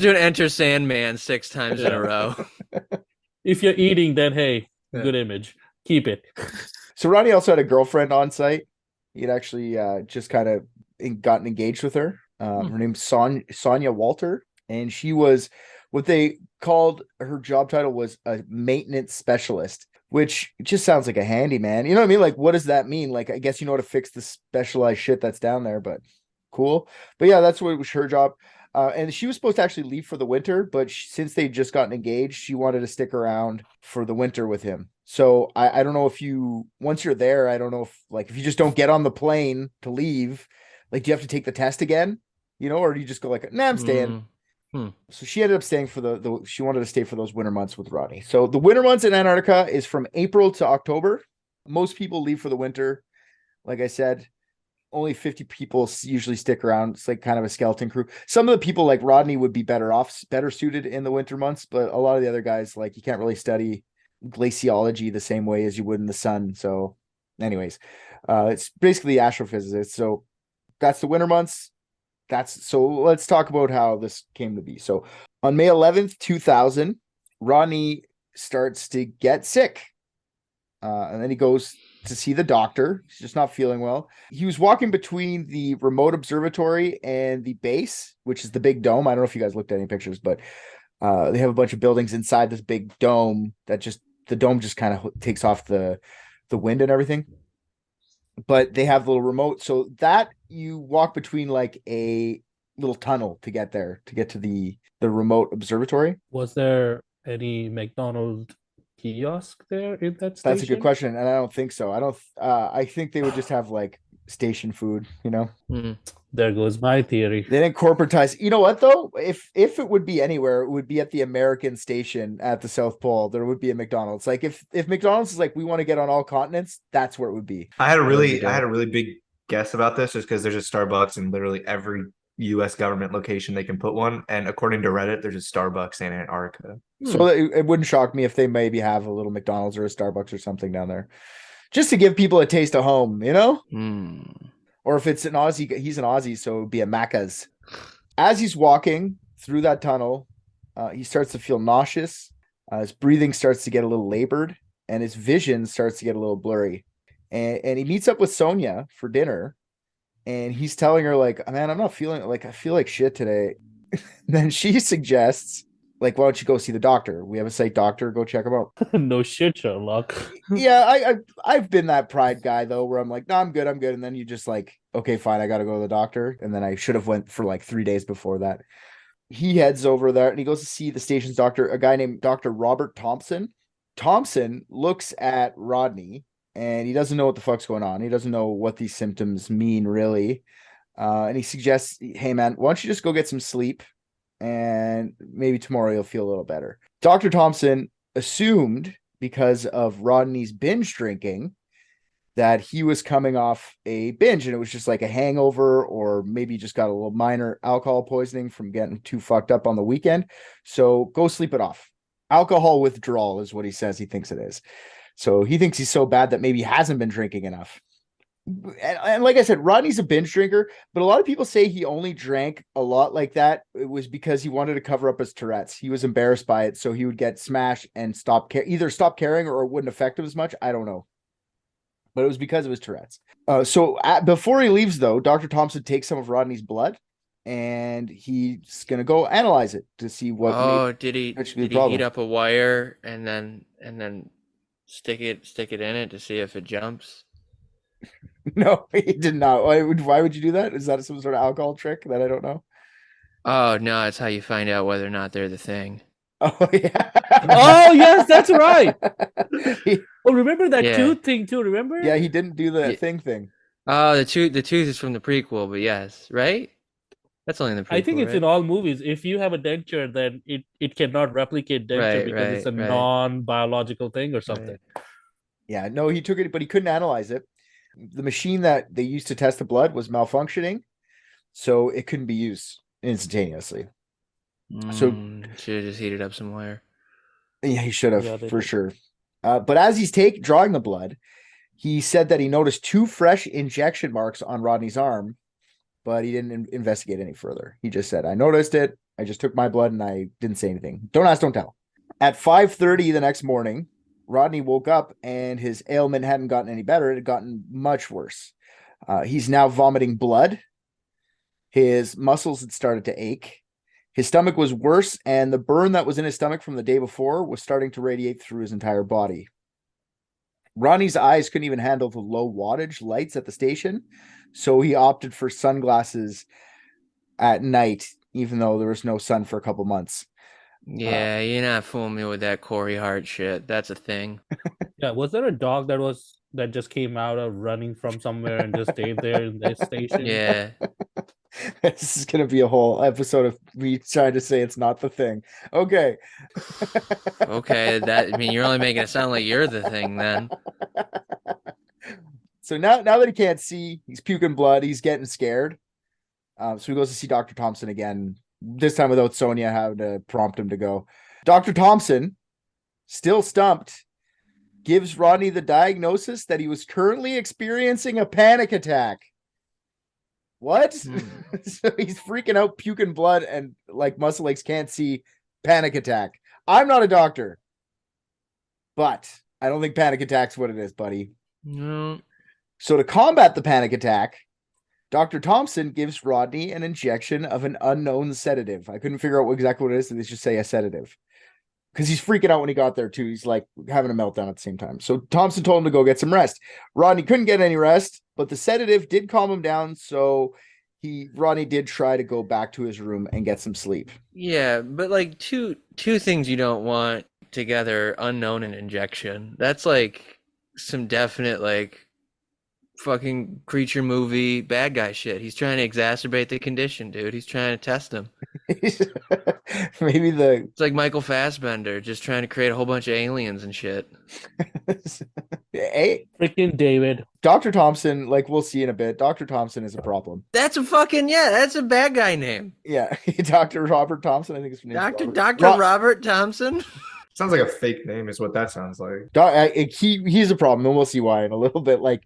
doing Enter Sandman 6 times in a row. If you're eating, then hey, good image. Keep it. So Ronnie also had a girlfriend on site. He'd actually just kind of gotten engaged with her. Her name's Sonia Walter, and she was what they called, her job title was a maintenance specialist, which just sounds like a handyman. You know what I mean? Like, what does that mean? Like, I guess you know how to fix the specialized shit that's down there, but cool. But yeah, that's what was her job. And she was supposed to actually leave for the winter, but since they'd just gotten engaged, she wanted to stick around for the winter with him. So I don't know if once you're there, I don't know if you just don't get on the plane to leave, like, do you have to take the test again, or do you just go like, nah, I'm staying. So she ended up staying for she wanted to stay for those winter months with Rodney. So the winter months in Antarctica is from April to October. Most people leave for the winter. Like I said, only 50 people usually stick around. It's like kind of a skeleton crew. Some of the people like Rodney would be better suited in the winter months, but a lot of the other guys, like, you can't really study glaciology the same way as you would in the sun. So anyways, it's basically astrophysicists. So that's the winter months. So let's talk about how this came to be. So on May 11th, 2000, Rodney starts to get sick. And then he goes to see the doctor. He's just not feeling well. He was walking between the remote observatory and the base, which is the big dome. I don't know if you guys looked at any pictures, but they have a bunch of buildings inside this big dome the dome just kind of takes off the wind and everything. But they have the little remote, so that you walk between like a little tunnel to get there, to get to the remote observatory. Was there any McDonald's kiosk there in that station? That's a good question, and I don't think so. I think they would just have like station food, There goes my theory. They didn't corporatize. You know what though? If it would be anywhere, it would be at the American station at the South Pole. There would be a McDonald's. Like if McDonald's is like, we want to get on all continents, that's where it would be. I had a really big guess about this, just because there's a Starbucks in literally every U.S. government location they can put one, and according to Reddit, there's a Starbucks in Antarctica. So it wouldn't shock me if they maybe have a little McDonald's or a Starbucks or something down there, just to give people a taste of home, Or if it's an Aussie, he's an Aussie, so it would be a Macca's. As he's walking through that tunnel, he starts to feel nauseous. His breathing starts to get a little labored, and his vision starts to get a little blurry. and he meets up with Sonia for dinner, and he's telling her like, man, I'm not feeling like, I feel like shit today. Then she suggests, like, why don't you go see the doctor? We have a psych doctor, go check him out. No shit, Sherlock. Yeah, I've been that pride guy though, where I'm like, no, I'm good, and then you just like, okay, fine, I gotta go to the doctor. And then I should have went for like 3 days before that. He heads over there and he goes to see the station's doctor, a guy named Dr. Robert Thompson. Thompson looks at Rodney and he doesn't know what the fuck's going on. He doesn't know what these symptoms mean, really. And he suggests, hey, man, why don't you just go get some sleep and maybe tomorrow you'll feel a little better. Dr. Thompson assumed, because of Rodney's binge drinking, that he was coming off a binge and it was just like a hangover, or maybe just got a little minor alcohol poisoning from getting too fucked up on the weekend. So go sleep it off. Alcohol withdrawal is what he says he thinks it is. So he thinks he's so bad that maybe he hasn't been drinking enough. And like I said, Rodney's a binge drinker, but a lot of people say he only drank a lot like that. It was because he wanted to cover up his Tourette's. He was embarrassed by it, so he would get smashed and either stop caring or it wouldn't affect him as much. I don't know. But it was because of his Tourette's. Before he leaves, though, Dr. Thompson takes some of Rodney's blood and he's going to go analyze it to see what. Oh, did he heat up a wire and then stick it in it to see if it jumps? No, he did not. Why would you do that? Is that some sort of alcohol trick that I don't know? Oh, no, it's how you find out whether or not they're the thing. Oh, yeah. Oh, yes, that's right. Oh, remember that tooth thing too, remember? Yeah, he didn't do the thing. Oh, the tooth is from the prequel, but yes, right? That's only in the prequel, I think it's right? in all movies. If you have a denture, then it cannot replicate denture because it's a non-biological thing or something. Right. Yeah, no, he took it, but he couldn't analyze it. The machine that they used to test the blood was malfunctioning, so it couldn't be used instantaneously. So should have just heated up some wire. Yeah, he should have, for sure. But as he's drawing the blood, he said that he noticed 2 fresh injection marks on Rodney's arm, but he didn't investigate any further. He just said, I noticed it. I just took my blood and I didn't say anything. Don't ask, don't tell. At 5:30 the next morning, Rodney woke up and his ailment hadn't gotten any better. It had gotten much worse. He's now vomiting blood. His muscles had started to ache. His stomach was worse, and the burn that was in his stomach from the day before was starting to radiate through his entire body. Rodney's eyes couldn't even handle the low wattage lights at the station, so he opted for sunglasses at night, even though there was no sun for a couple months. Yeah, you're not fooling me with that Corey Hart shit. That's a thing. Yeah, was there a dog that just came out of running from somewhere and just stayed there in the station? Yeah. This is going to be a whole episode of me trying to say it's not the thing. Okay. Okay, you're only making it sound like you're the thing then. So now that he can't see, he's puking blood, he's getting scared. So he goes to see Dr. Thompson again, this time without Sonia having to prompt him to go. Dr. Thompson, still stumped, gives Rodney the diagnosis that he was currently experiencing a panic attack. What? So he's freaking out, puking blood, and like Muscle Legs can't see, panic attack. I'm not a doctor, but I don't think panic attack's what it is, buddy. No. So to combat the panic attack, Dr. Thompson gives Rodney an injection of an unknown sedative. I couldn't figure out exactly what it is, so they just say a sedative. Because he's freaking out when he got there, too. He's like having a meltdown at the same time. So Thompson told him to go get some rest. Rodney couldn't get any rest, but the sedative did calm him down. So Rodney did try to go back to his room and get some sleep. Yeah, but like two things you don't want together, unknown and injection. That's like some definite like fucking creature movie bad guy shit. He's trying to exacerbate the condition, dude. He's trying to test him. Maybe it's like Michael Fassbender just trying to create a whole bunch of aliens and shit. Hey, freaking David. Dr. Thompson, like we'll see in a bit, Dr. Thompson is a problem. That's a bad guy name. Yeah, Dr. Robert Thompson, I think it's Dr. Robert Thompson. Sounds like a fake name is what that sounds like. He's a problem, and we'll see why in a little bit. Like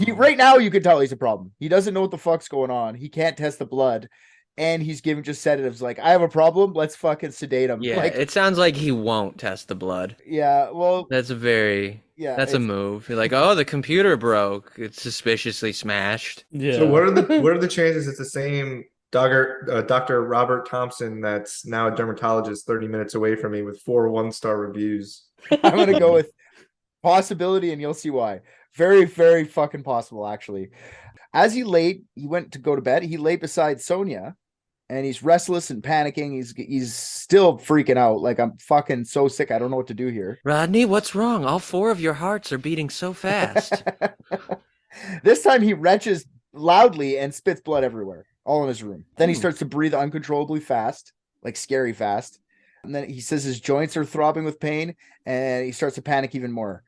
right now you can tell he's a problem. He doesn't know what the fuck's going on. He can't test the blood. And he's giving just sedatives like, I have a problem, let's fucking sedate him. Yeah, like, it sounds like he won't test the blood. Yeah, well... That's a very... Yeah, That's a move. You're like, oh, the computer broke. It's suspiciously smashed. Yeah. So what are the chances it's the same Dr. Robert Thompson that's now a dermatologist 30 minutes away from me with 4 1-star reviews? I'm gonna go with possibility, and you'll see why. Very, very fucking possible, actually. As he went to go to bed. He lay beside Sonia, and he's restless and panicking. He's still freaking out. Like, I'm fucking so sick. I don't know what to do here. Rodney, what's wrong? All 4 of your hearts are beating so fast. This time he retches loudly and spits blood everywhere, all in his room. Then he starts to breathe uncontrollably fast, like scary fast. And then he says his joints are throbbing with pain, and he starts to panic even more.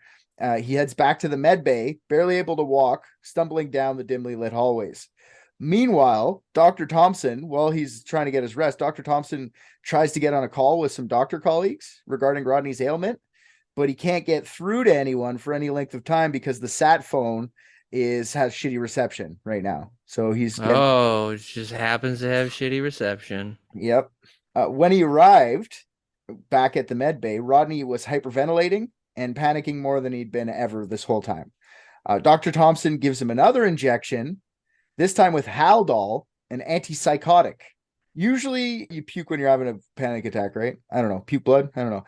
He heads back to the med bay, barely able to walk, stumbling down the dimly lit hallways. Meanwhile, Dr. Thompson, while he's trying to get his rest, Dr. Thompson tries to get on a call with some doctor colleagues regarding Rodney's ailment, but he can't get through to anyone for any length of time because the sat phone has shitty reception right now. So he's it just happens to have shitty reception. Yep. When he arrived back at the med bay, Rodney was hyperventilating and panicking more than he'd been ever this whole time. Dr. Thompson gives him another injection, this time with Haldol, an antipsychotic. Usually you puke when you're having a panic attack, right? I don't know. Puke blood? I don't know.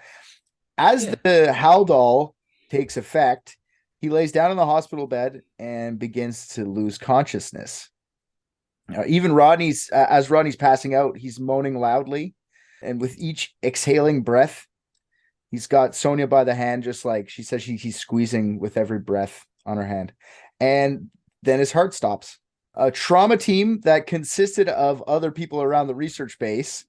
As the Haldol takes effect, he lays down in the hospital bed and begins to lose consciousness. Even as Rodney's passing out, he's moaning loudly. And with each exhaling breath, he's got Sonia by the hand, just like she says he's squeezing with every breath on her hand. And then his heart stops. A trauma team that consisted of other people around the research base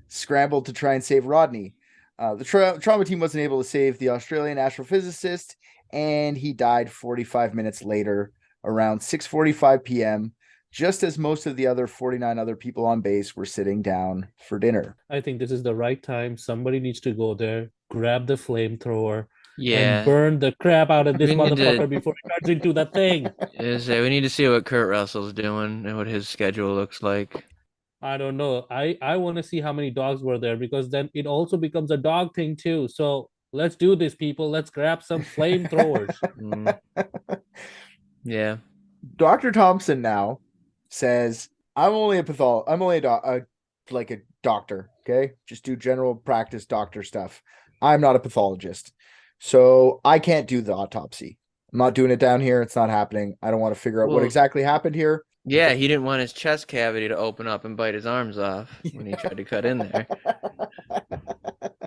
scrambled to try and save Rodney. The trauma team wasn't able to save the Australian astrophysicist, and he died 45 minutes later, around 6:45 p.m., just as most of the other 49 other people on base were sitting down for dinner. I think this is the right time. Somebody needs to go there, grab the flamethrower, Yeah. and burn the crap out of this We need motherfucker to- before it turns into that thing. We need to see what Kurt Russell's doing and what his schedule looks like. I don't know. I want to see how many dogs were there, because then it also becomes a dog thing too. So let's do this, people. Let's grab some flamethrowers. Yeah. Dr. Thompson now says, I'm only a doctor, okay? Just do general practice doctor stuff. I'm not a pathologist. So I can't do the autopsy. I'm not doing it down here. It's not happening. I don't want to figure out what exactly happened here. Yeah, he didn't want his chest cavity to open up and bite his arms off when he tried to cut in there.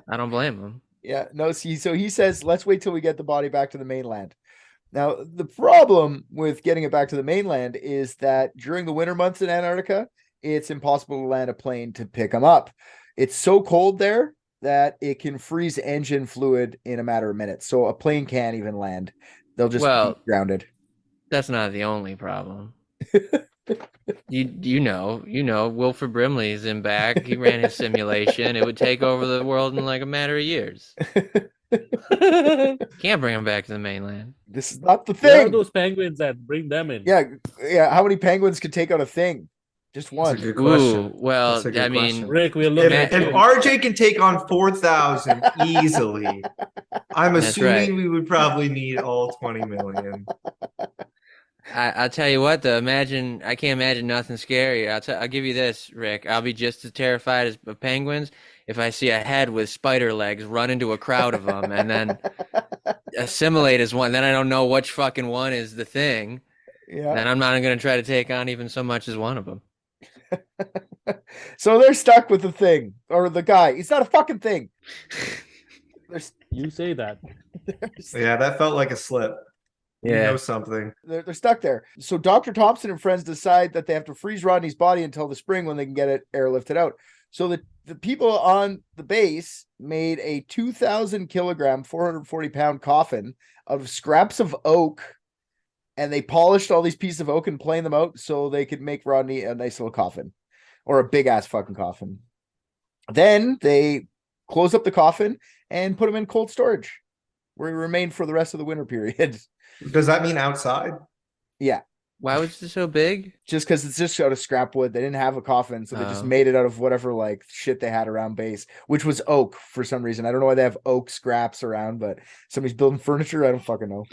I don't blame him. Yeah, no, see, so he says, let's wait till we get the body back to the mainland. Now, the problem with getting it back to the mainland is that during the winter months in Antarctica, it's impossible to land a plane to pick them up. It's so cold there that it can freeze engine fluid in a matter of minutes. So a plane can't even land. They'll just be grounded. That's not the only problem. You know, Wilford Brimley's in back. He ran his simulation. It would take over the world in like a matter of years. Can't bring him back to the mainland. This is not the Where are thing. those penguins that bring them in? Yeah. How many penguins could take out a thing? Just one. That's a good question. Ooh, well, That's a good I mean, question. Rick, we're looking If at you. RJ can take on 4,000 easily, I'm That's assuming right. we would probably need all 20 million. I'll tell you what, though. I can't imagine nothing scary. I'll give you this, Rick. I'll be just as terrified as penguins if I see a head with spider legs run into a crowd of them and then assimilate as one. Then I don't know which fucking one is the thing. Yeah. Then I'm not going to try to take on even so much as one of them. So they're stuck with the thing, or the guy. It's not a fucking thing. You say that. Yeah, that felt like a slip. You Yeah. know something. They're stuck there. So Dr. Thompson and friends decide that they have to freeze Rodney's body until the spring when they can get it airlifted out. So the people on the base made a 2,000 kilogram, 440 pound coffin of scraps of oak, and they polished all these pieces of oak and planed them out so they could make Rodney a nice little coffin, or a big ass fucking coffin. Then they close up the coffin and put him in cold storage, where he remained for the rest of the winter period. Does that mean outside? Yeah. Why was it so big? Just because it's just out of scrap wood. They didn't have a coffin, so they just Oh. made it out of whatever like shit they had around base, which was oak for some reason. I don't know why they have oak scraps around, but somebody's building furniture. I don't fucking know.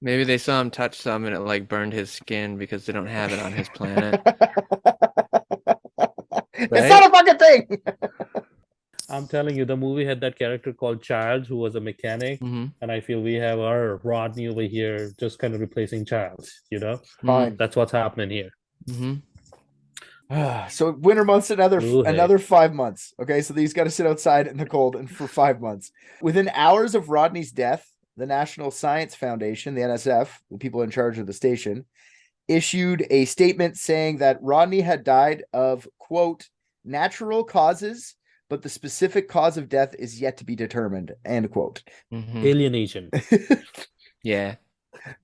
Maybe they saw him touch some and it like burned his skin because they don't have it on his planet. It's not a fucking thing. I'm telling you, the movie had that character called Childs who was a mechanic, Mm-hmm. and I feel we have our Rodney over here just kind of replacing Childs. Fine. That's what's happening here. Mm-hmm. So winter months, another Ooh, hey. 5 months. Okay, so these got to sit outside in the cold and for 5 months. Within hours of Rodney's death, the National Science Foundation, the NSF, the people in charge of the station, issued a statement saying that Rodney had died of, quote, natural causes, but the specific cause of death is yet to be determined, end quote. Mm-hmm. Alienation. Yeah.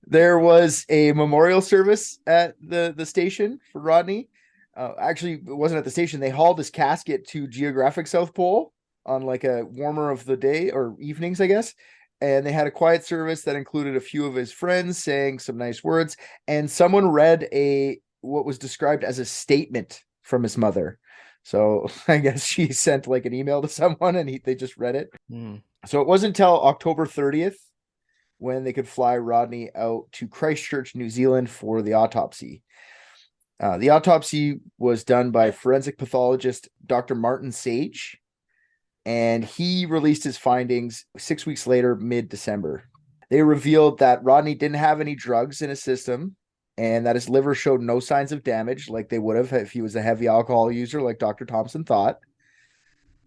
There was a memorial service at the station for Rodney. Actually, it wasn't at the station. They hauled his casket to geographic South Pole on like a warmer of the day or evenings, I guess. And they had a quiet service that included a few of his friends saying some nice words. And someone read what was described as a statement from his mother. So I guess she sent like an email to someone and they just read it. Mm. So it wasn't until October 30th when they could fly Rodney out to Christchurch, New Zealand for the autopsy. The autopsy was done by forensic pathologist Dr. Martin Sage, and he released his findings 6 weeks later, mid-December. They revealed that Rodney didn't have any drugs in his system and that his liver showed no signs of damage like they would have if he was a heavy alcohol user like Dr. Thompson thought.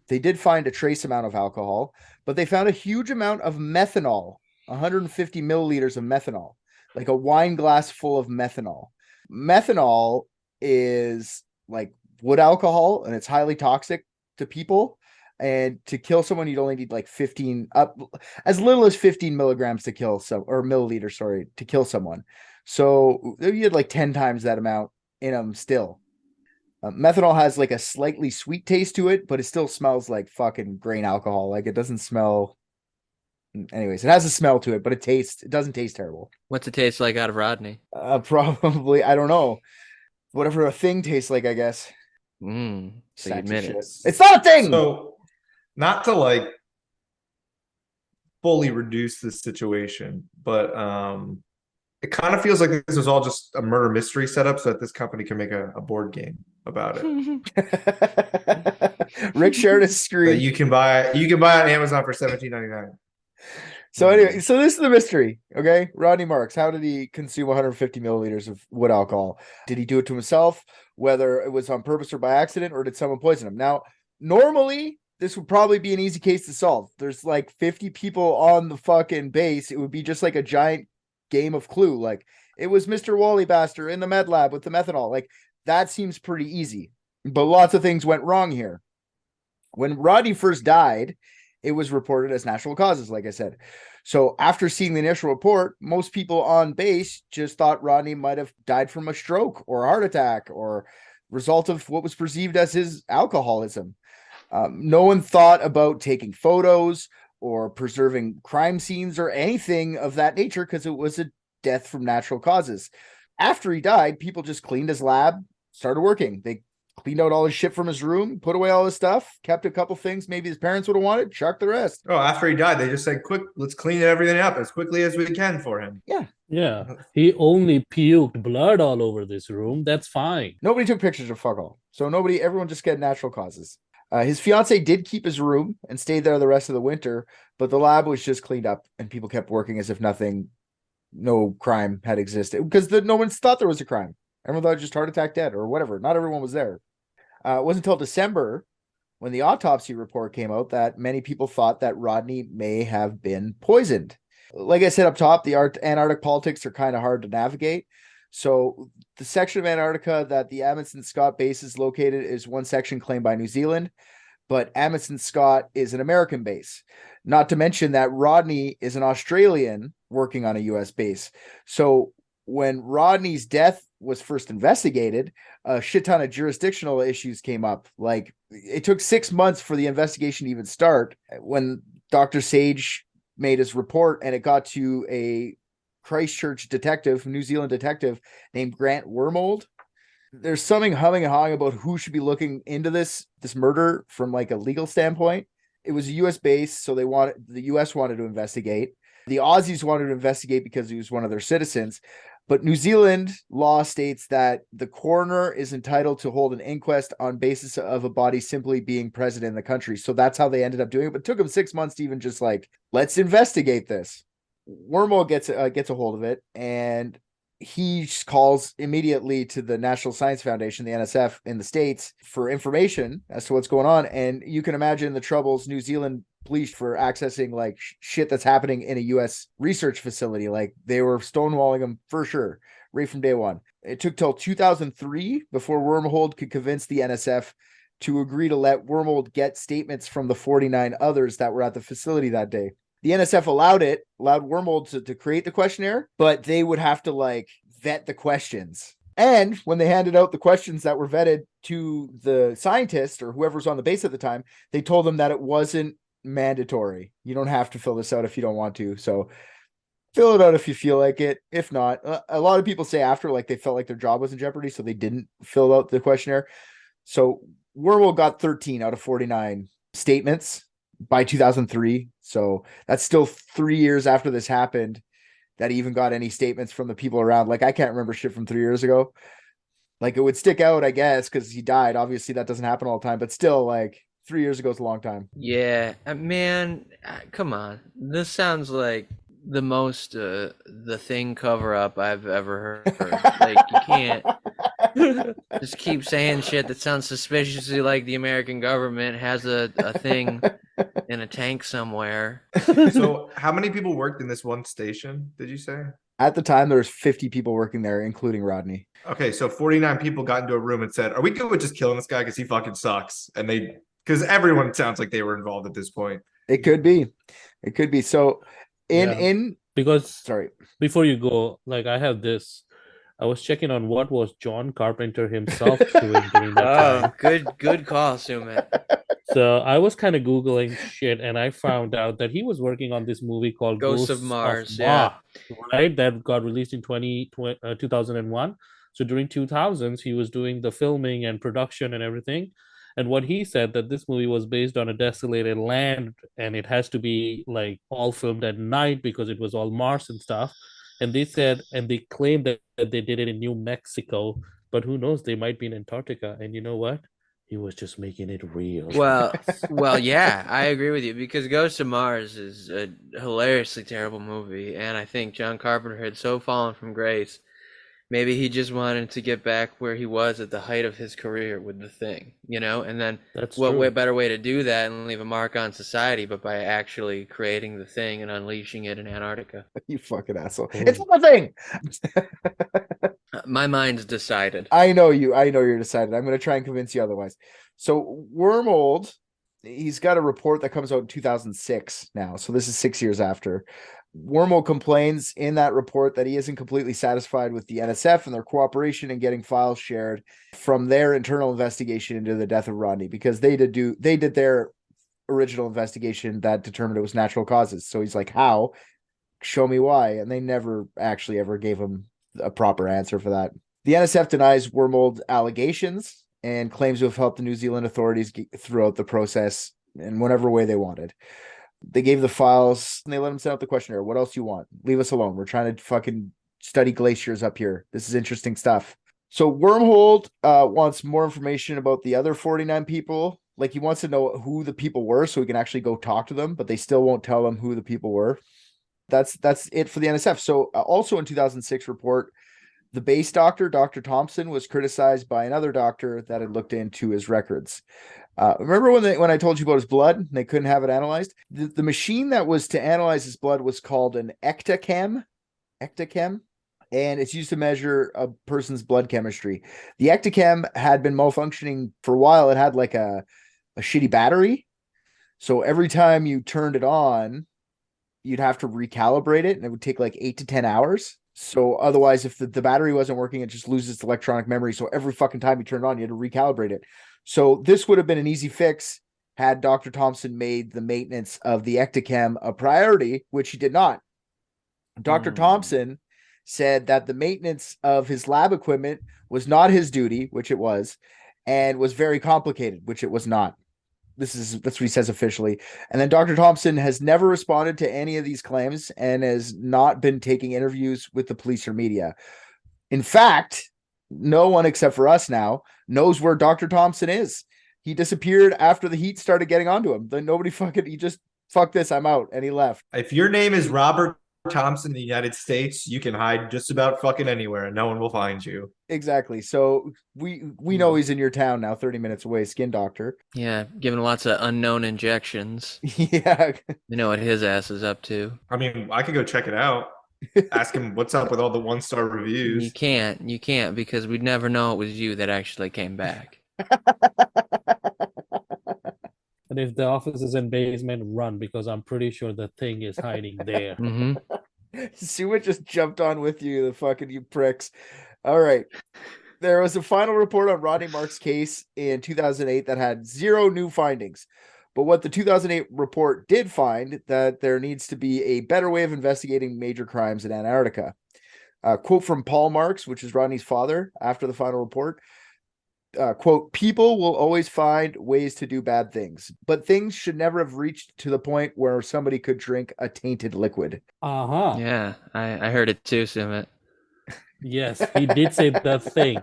They did find a trace amount of alcohol, but they found a huge amount of methanol, 150 milliliters of methanol, like a wine glass full of methanol. Methanol is like wood alcohol and it's highly toxic to people. And to kill someone, you'd only need like 15 up as little as 15 milligrams to kill milliliters, sorry, to kill someone. So you had like 10 times that amount in them still. Methanol has like a slightly sweet taste to it, but it still smells like fucking grain alcohol. Like it doesn't smell. Anyways, it has a smell to it, but it doesn't taste terrible. What's it taste like out of Rodney? Probably, I don't know. Whatever a thing tastes like, I guess. So you Sacks of admit shit. it. It's not a thing. So, not to like fully reduce this situation, but it kind of feels like this was all just a murder mystery setup so that this company can make a board game about it. Rick shared his That screen. you can buy on Amazon for $17.99. So anyway, so this is the mystery, okay? Rodney Marks, how did he consume 150 milliliters of wood alcohol? Did he do it to himself, whether it was on purpose or by accident, or did someone poison him? Now, normally, this would probably be an easy case to solve. There's like 50 people on the fucking base. It would be just like a giant game of Clue. Like, it was Mr. Wallybaster in the med lab with the methanol. Like, that seems pretty easy. But lots of things went wrong here. When Rodney first died, it was reported as natural causes, like I said. So after seeing the initial report, most people on base just thought Rodney might have died from a stroke or a heart attack or result of what was perceived as his alcoholism. No one thought about taking photos or preserving crime scenes or anything of that nature because it was a death from natural causes. After he died, people just cleaned his lab, started working. They cleaned out all his shit from his room, put away all his stuff, kept a couple things maybe his parents would have wanted, chucked the rest. Oh, after he died, they just said, quick, let's clean everything up as quickly as we can for him. Yeah. He only puked blood all over this room. That's fine. Nobody took pictures of fuck all. So everyone just got natural causes. His fiance did keep his room and stayed there the rest of the winter, but the lab was just cleaned up and people kept working as if no crime had existed because no one thought there was a crime. Everyone thought it was just heart attack dead or whatever. Not everyone was there. It wasn't until December when the autopsy report came out that many people thought that Rodney may have been poisoned. Like I said up top, the Antarctic politics are kind of hard to navigate. So the section of Antarctica that the Amundsen Scott base is located is one section claimed by New Zealand, but Amundsen Scott is an American base. Not to mention that Rodney is an Australian working on a U.S. base. So when Rodney's death was first investigated, a shit ton of jurisdictional issues came up. Like, it took 6 months for the investigation to even start when Dr. Sage made his report, and it got to a Christchurch detective, New Zealand detective named Grant Wormold. There's something humming and hawing about who should be looking into this murder from like a legal standpoint. It was a U.S. base, so the U.S. wanted to investigate. The Aussies wanted to investigate because he was one of their citizens. But New Zealand law states that the coroner is entitled to hold an inquest on basis of a body simply being present in the country. So that's how they ended up doing it. But it took them 6 months to even just like, let's investigate this. Wormhole gets a hold of it, and he calls immediately to the National Science Foundation, the NSF in the States, for information as to what's going on. And you can imagine the troubles New Zealand police for accessing like shit that's happening in a U.S. research facility. Like they were stonewalling them for sure, right from day one. It took till 2003 before Wormhold could convince the NSF to agree to let Wormhold get statements from the 49 others that were at the facility that day. The NSF allowed Wormhold to create the questionnaire, but they would have to like vet the questions. And when they handed out the questions that were vetted to the scientist or whoever's on the base at the time, they told them that it wasn't mandatory. You don't have to fill this out if you don't want to. So fill it out if you feel like it. If not, a lot of people say after like they felt like their job was in jeopardy, so they didn't fill out the questionnaire. So Wormhold got 13 out of 49 statements by 2003. So that's still 3 years after this happened that he even got any statements from the people around. Like I can't remember shit from 3 years ago. Like it would stick out, I guess, because he died. Obviously that doesn't happen all the time, but still like 3 years ago is a long time. Yeah, man, come on. This sounds like the most The Thing cover up I've ever heard. Like you can't just keep saying shit that sounds suspiciously like the American government has a thing in a tank somewhere. So how many people worked in this one station, did you say? At the time, there was 50 people working there, including Rodney. Okay, so 49 people got into a room and said, are we good with just killing this guy because he fucking sucks? And because everyone sounds like they were involved at this point. It could be. So because sorry, before you go, like I have this. I was checking on what was John Carpenter himself doing during that time. Good call, Sumit. So I was kind of Googling shit, and I found out that he was working on this movie called Ghosts of Mars, yeah. Right? That got released in 2001. So during 2000s, he was doing the filming and production and everything. And what he said that this movie was based on a desolated land, and it has to be like all filmed at night because it was all Mars and stuff. And they said, and they claimed that they did it in New Mexico, but who knows? They might be in Antarctica. And you know what? He was just making it real. Well, yeah, I agree with you because Ghost of Mars is a hilariously terrible movie, and I think John Carpenter had so fallen from grace. Maybe he just wanted to get back where he was at the height of his career with The Thing, you know? And then what better way to do that and leave a mark on society but by actually creating The Thing and unleashing it in Antarctica? You fucking asshole. It's not The Thing! My mind's decided. I know you're decided. I'm going to try and convince you otherwise. So Wormhold, he's got a report that comes out in 2006 now. So this is 6 years after. Wormhold complains in that report that he isn't completely satisfied with the NSF and their cooperation in getting files shared from their internal investigation into the death of Rodney, because they did their original investigation that determined it was natural causes. So he's like, how? Show me why. And they never actually ever gave him a proper answer for that. The NSF denies Wormhold's allegations and claims to have helped the New Zealand authorities throughout the process in whatever way they wanted. They gave the files and they let him send out the questionnaire. What else do you want? Leave us alone. We're trying to fucking study glaciers up here. This is interesting stuff. So Wormhold wants more information about the other 49 people. Like he wants to know who the people were so he can actually go talk to them, but they still won't tell him who the people were. That's it for the NSF. So also in 2006 report, the base doctor, Dr. Thompson, was criticized by another doctor that had looked into his records. Remember when I told you about his blood? They couldn't have it analyzed. The machine that was to analyze his blood was called an ectochem, and it's used to measure a person's blood chemistry. The ectochem had been malfunctioning for a while. It had like a shitty battery, so every time you turned it on, you'd have to recalibrate it, and it would take like 8 to 10 hours. So otherwise, if the battery wasn't working, it just loses its electronic memory. So every fucking time you turn it on, you had to recalibrate it. So this would have been an easy fix had Dr. Thompson made the maintenance of the ectochem a priority, which he did not. Dr. Thompson said that the maintenance of his lab equipment was not his duty, which it was, and was very complicated, which it was not. That's what he says officially. And then Dr. Thompson has never responded to any of these claims and has not been taking interviews with the police or media. In fact, no one except for us now knows where Dr. Thompson is. He disappeared after the heat started getting onto him. Then he just, fuck this, I'm out. And he left. If your name is Robert Thompson in the United States, you can hide just about fucking anywhere and no one will find you. Exactly. So we know he's in your town now, 30 minutes away, skin doctor. Yeah, giving lots of unknown injections. Yeah. You know what his ass is up to. I mean, I could go check it out. Ask him what's up with all the 1-star reviews. You can't because we'd never know it was you that actually came back. And if the office is in basement, run, because I'm pretty sure the thing is hiding there. Mm-hmm. Sumit just jumped on with you, the fucking you pricks. All right. There was a final report on Rodney Marks' case in 2008 that had 0 new findings. But what the 2008 report did find, that there needs to be a better way of investigating major crimes in Antarctica. Quote from Paul Marks, which is Rodney's father, after the final report. Quote, people will always find ways to do bad things, but things should never have reached to the point where somebody could drink a tainted liquid. Uh-huh. Yeah, I heard it too, Sumit. Yes, he did say the thing.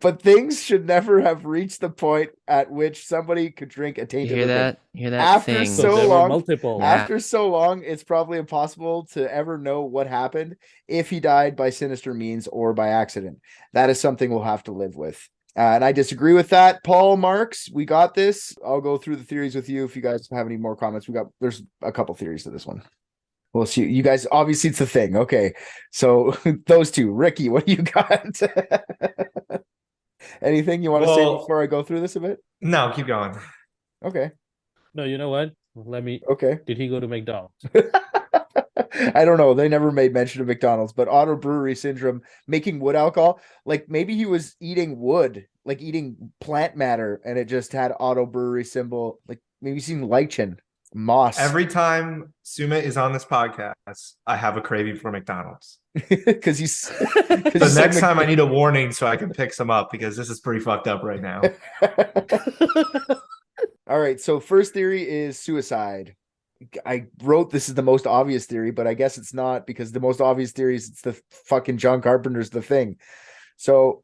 But things should never have reached the point at which somebody could drink a You tainted hear liquid. that? You hear that After thing? so So there long- were multiple. Yeah. After so long, it's probably impossible to ever know what happened if he died by sinister means or by accident. That is something we'll have to live with. And I disagree with that. Paul Marks, we got this. I'll go through the theories with you if you guys have any more comments. There's a couple theories to this one. We'll see. You guys, obviously it's a thing. Okay. So those two. Ricky, what do you got? Anything you want to say before I go through this a bit? No, keep going. Okay. No, you know what? Okay. Did he go to McDonald's? I don't know. They never made mention of McDonald's, but auto brewery syndrome, making wood alcohol. Like maybe he was eating wood, like eating plant matter, and it just had auto brewery symbol. Like maybe he's eating lichen, moss. Every time Sumit is on this podcast, I have a craving for McDonald's. Because he's. So next time I need a warning so I can pick some up because this is pretty fucked up right now. All right. So first theory is suicide. I wrote this is the most obvious theory, but I guess it's not, because the most obvious theory is it's the fucking John Carpenter's The Thing. So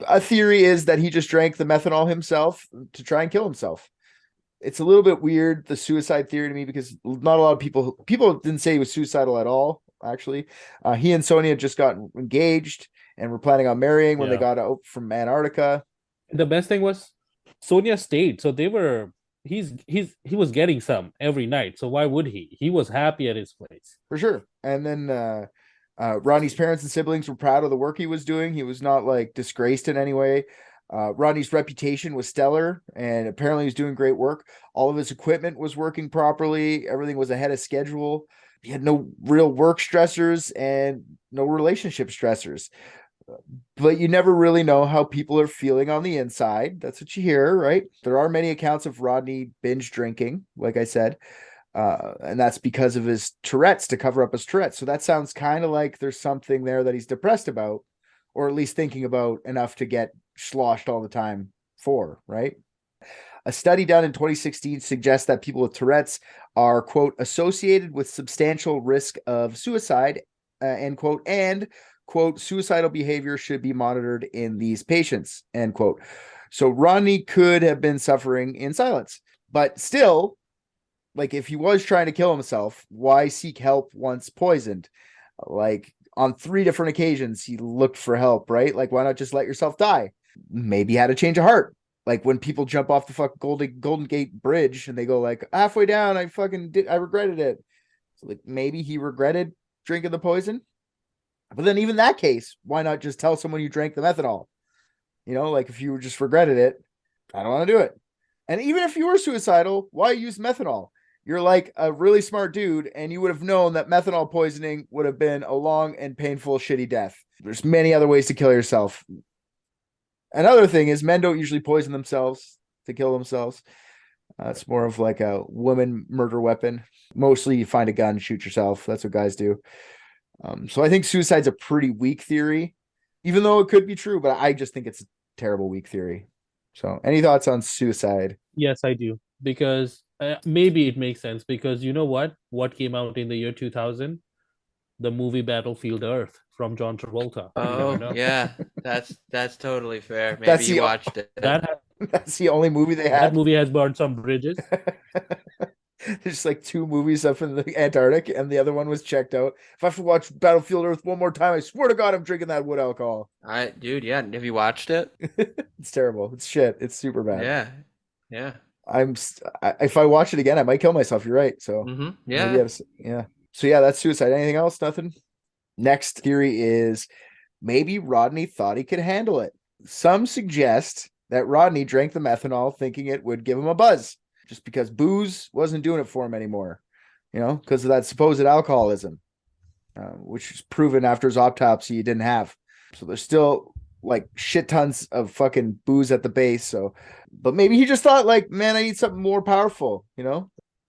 a theory is that he just drank the methanol himself to try and kill himself. It's a little bit weird, the suicide theory, to me, because not a lot of people didn't say he was suicidal at all. Actually, he and Sonia just got engaged and were planning on marrying when they got out from Antarctica. The best thing was Sonia stayed, so they were. He was getting some every night, so why would he? He was happy at his place. For sure. And then Rodney's parents and siblings were proud of the work he was doing. He was not like disgraced in any way. Rodney's reputation was stellar, and apparently he was doing great work. All of his equipment was working properly. Everything was ahead of schedule. He had no real work stressors and no relationship stressors. But you never really know how people are feeling on the inside. That's what you hear, right? There are many accounts of Rodney binge drinking, like I said, and that's because of his Tourette's, to cover up his Tourette's. So that sounds kind of like there's something there that he's depressed about, or at least thinking about enough to get sloshed all the time for, right? A study done in 2016 suggests that people with Tourette's are, quote, associated with substantial risk of suicide, end quote, and quote, suicidal behavior should be monitored in these patients, end quote. So Rodney could have been suffering in silence, but still, like, if he was trying to kill himself, why seek help once poisoned? Like, on 3 different occasions, he looked for help, right? Like, why not just let yourself die? Maybe he had a change of heart. Like when people jump off the fucking Golden Gate Bridge and they go like halfway down, I regretted it. So like maybe he regretted drinking the poison. But then even that case, why not just tell someone you drank the methanol? You know, like if you just regretted it, I don't want to do it. And even if you were suicidal, why use methanol? You're like a really smart dude, and you would have known that methanol poisoning would have been a long and painful, shitty death. There's many other ways to kill yourself. Another thing is men don't usually poison themselves to kill themselves. It's more of like a woman murder weapon. Mostly you find a gun, shoot yourself. That's what guys do. So I think suicide's a pretty weak theory, even though it could be true, but I just think it's a terrible weak theory. So any thoughts on suicide? Yes, I do. Because maybe it makes sense because you know what? What came out in the year 2000? The movie Battlefield Earth from John Travolta. You never Oh know. yeah, that's totally fair. Maybe That's you the- watched it. That's the only movie they That had. movie has burned some bridges. There's like 2 movies up in the Antarctic, and the other one was checked out. If I have to watch Battlefield Earth one more time, I swear to God, I'm drinking that wood alcohol. Dude, yeah. Have you watched it? It's terrible. It's shit. It's super bad. Yeah, yeah. If I watch it again, I might kill myself. You're right. So Yeah. maybe yeah. So yeah, that's suicide. Anything else? Nothing. Next theory is maybe Rodney thought he could handle it. Some suggest that Rodney drank the methanol thinking it would give him a buzz, just because booze wasn't doing it for him anymore, because of that supposed alcoholism, which is proven after his autopsy he didn't have. So there's still like shit tons of fucking booze at the base. So, but maybe he just thought like, man, I need something more powerful,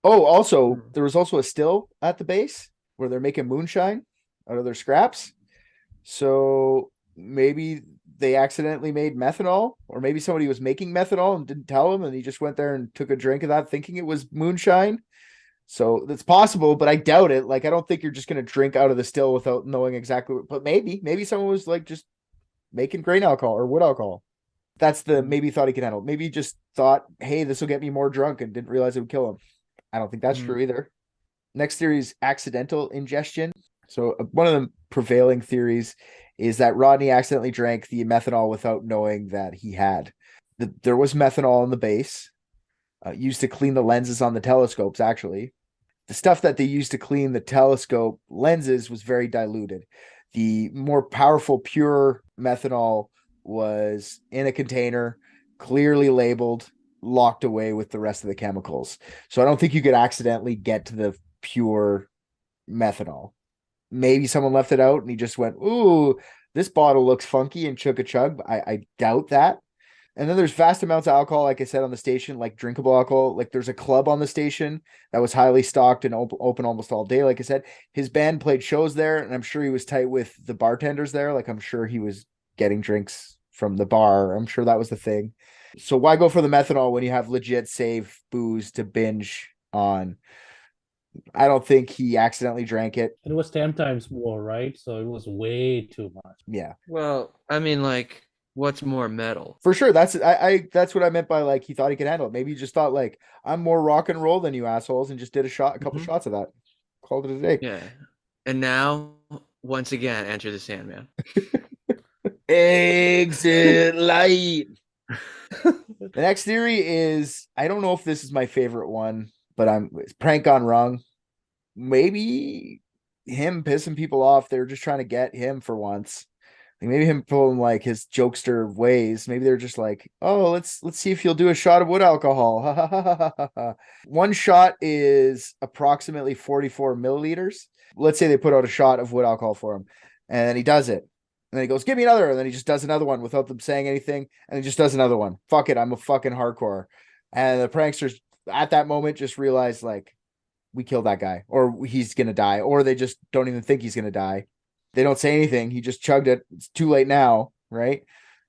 Oh, also, there was also a still at the base where they're making moonshine out of their scraps. So maybe they accidentally made methanol, or maybe somebody was making methanol and didn't tell him, and he just went there and took a drink of that thinking it was moonshine. So that's possible, but I doubt it. Like, I don't think you're just going to drink out of the still without knowing exactly but maybe someone was like just making grain alcohol or wood alcohol. That's the maybe thought he could handle. Maybe he just thought, hey, this will get me more drunk, and didn't realize it would kill him. I don't think that's true either. Next theory is accidental ingestion. So one of the prevailing theories is that Rodney accidentally drank the methanol without knowing that he had. There was methanol in the base, used to clean the lenses on the telescopes, actually. The stuff that they used to clean the telescope lenses was very diluted. The more powerful, pure methanol was in a container, clearly labeled, locked away with the rest of the chemicals. So I don't think you could accidentally get to the pure methanol. Maybe someone left it out and he just went, ooh, this bottle looks funky, and took a chug. I doubt that. And then there's vast amounts of alcohol, like I said, on the station, like drinkable alcohol. Like there's a club on the station that was highly stocked and open almost all day. Like I said, his band played shows there, and I'm sure he was tight with the bartenders there. Like I'm sure he was getting drinks from the bar. I'm sure that was the thing. So why go for the methanol when you have legit safe booze to binge on? I don't think he accidentally drank it. It was 10 times more, right? So it was way too much. Yeah. Well, I mean, like, what's more metal? For sure. That's that's what I meant by like he thought he could handle it. Maybe he just thought like, I'm more rock and roll than you assholes, and just did a couple shots of that. Called it a day. Yeah. And now, once again, Enter the Sandman. Exit light. The next theory is, I don't know if this is my favorite one, but it's prank gone wrong. Maybe him pissing people off. They're just trying to get him for once. Like maybe him pulling like his jokester ways. Maybe they're just like, oh, let's see if you'll do a shot of wood alcohol. One shot is approximately 44 milliliters. Let's say they put out a shot of wood alcohol for him, and then he does it. And then he goes, give me another. And then he just does another one without them saying anything. And he just does another one. Fuck it. I'm a fucking hardcore. And the pranksters at that moment just realize like, we killed that guy, or he's going to die, or they just don't even think he's going to die. They don't say anything. He just chugged it. It's too late now. Right.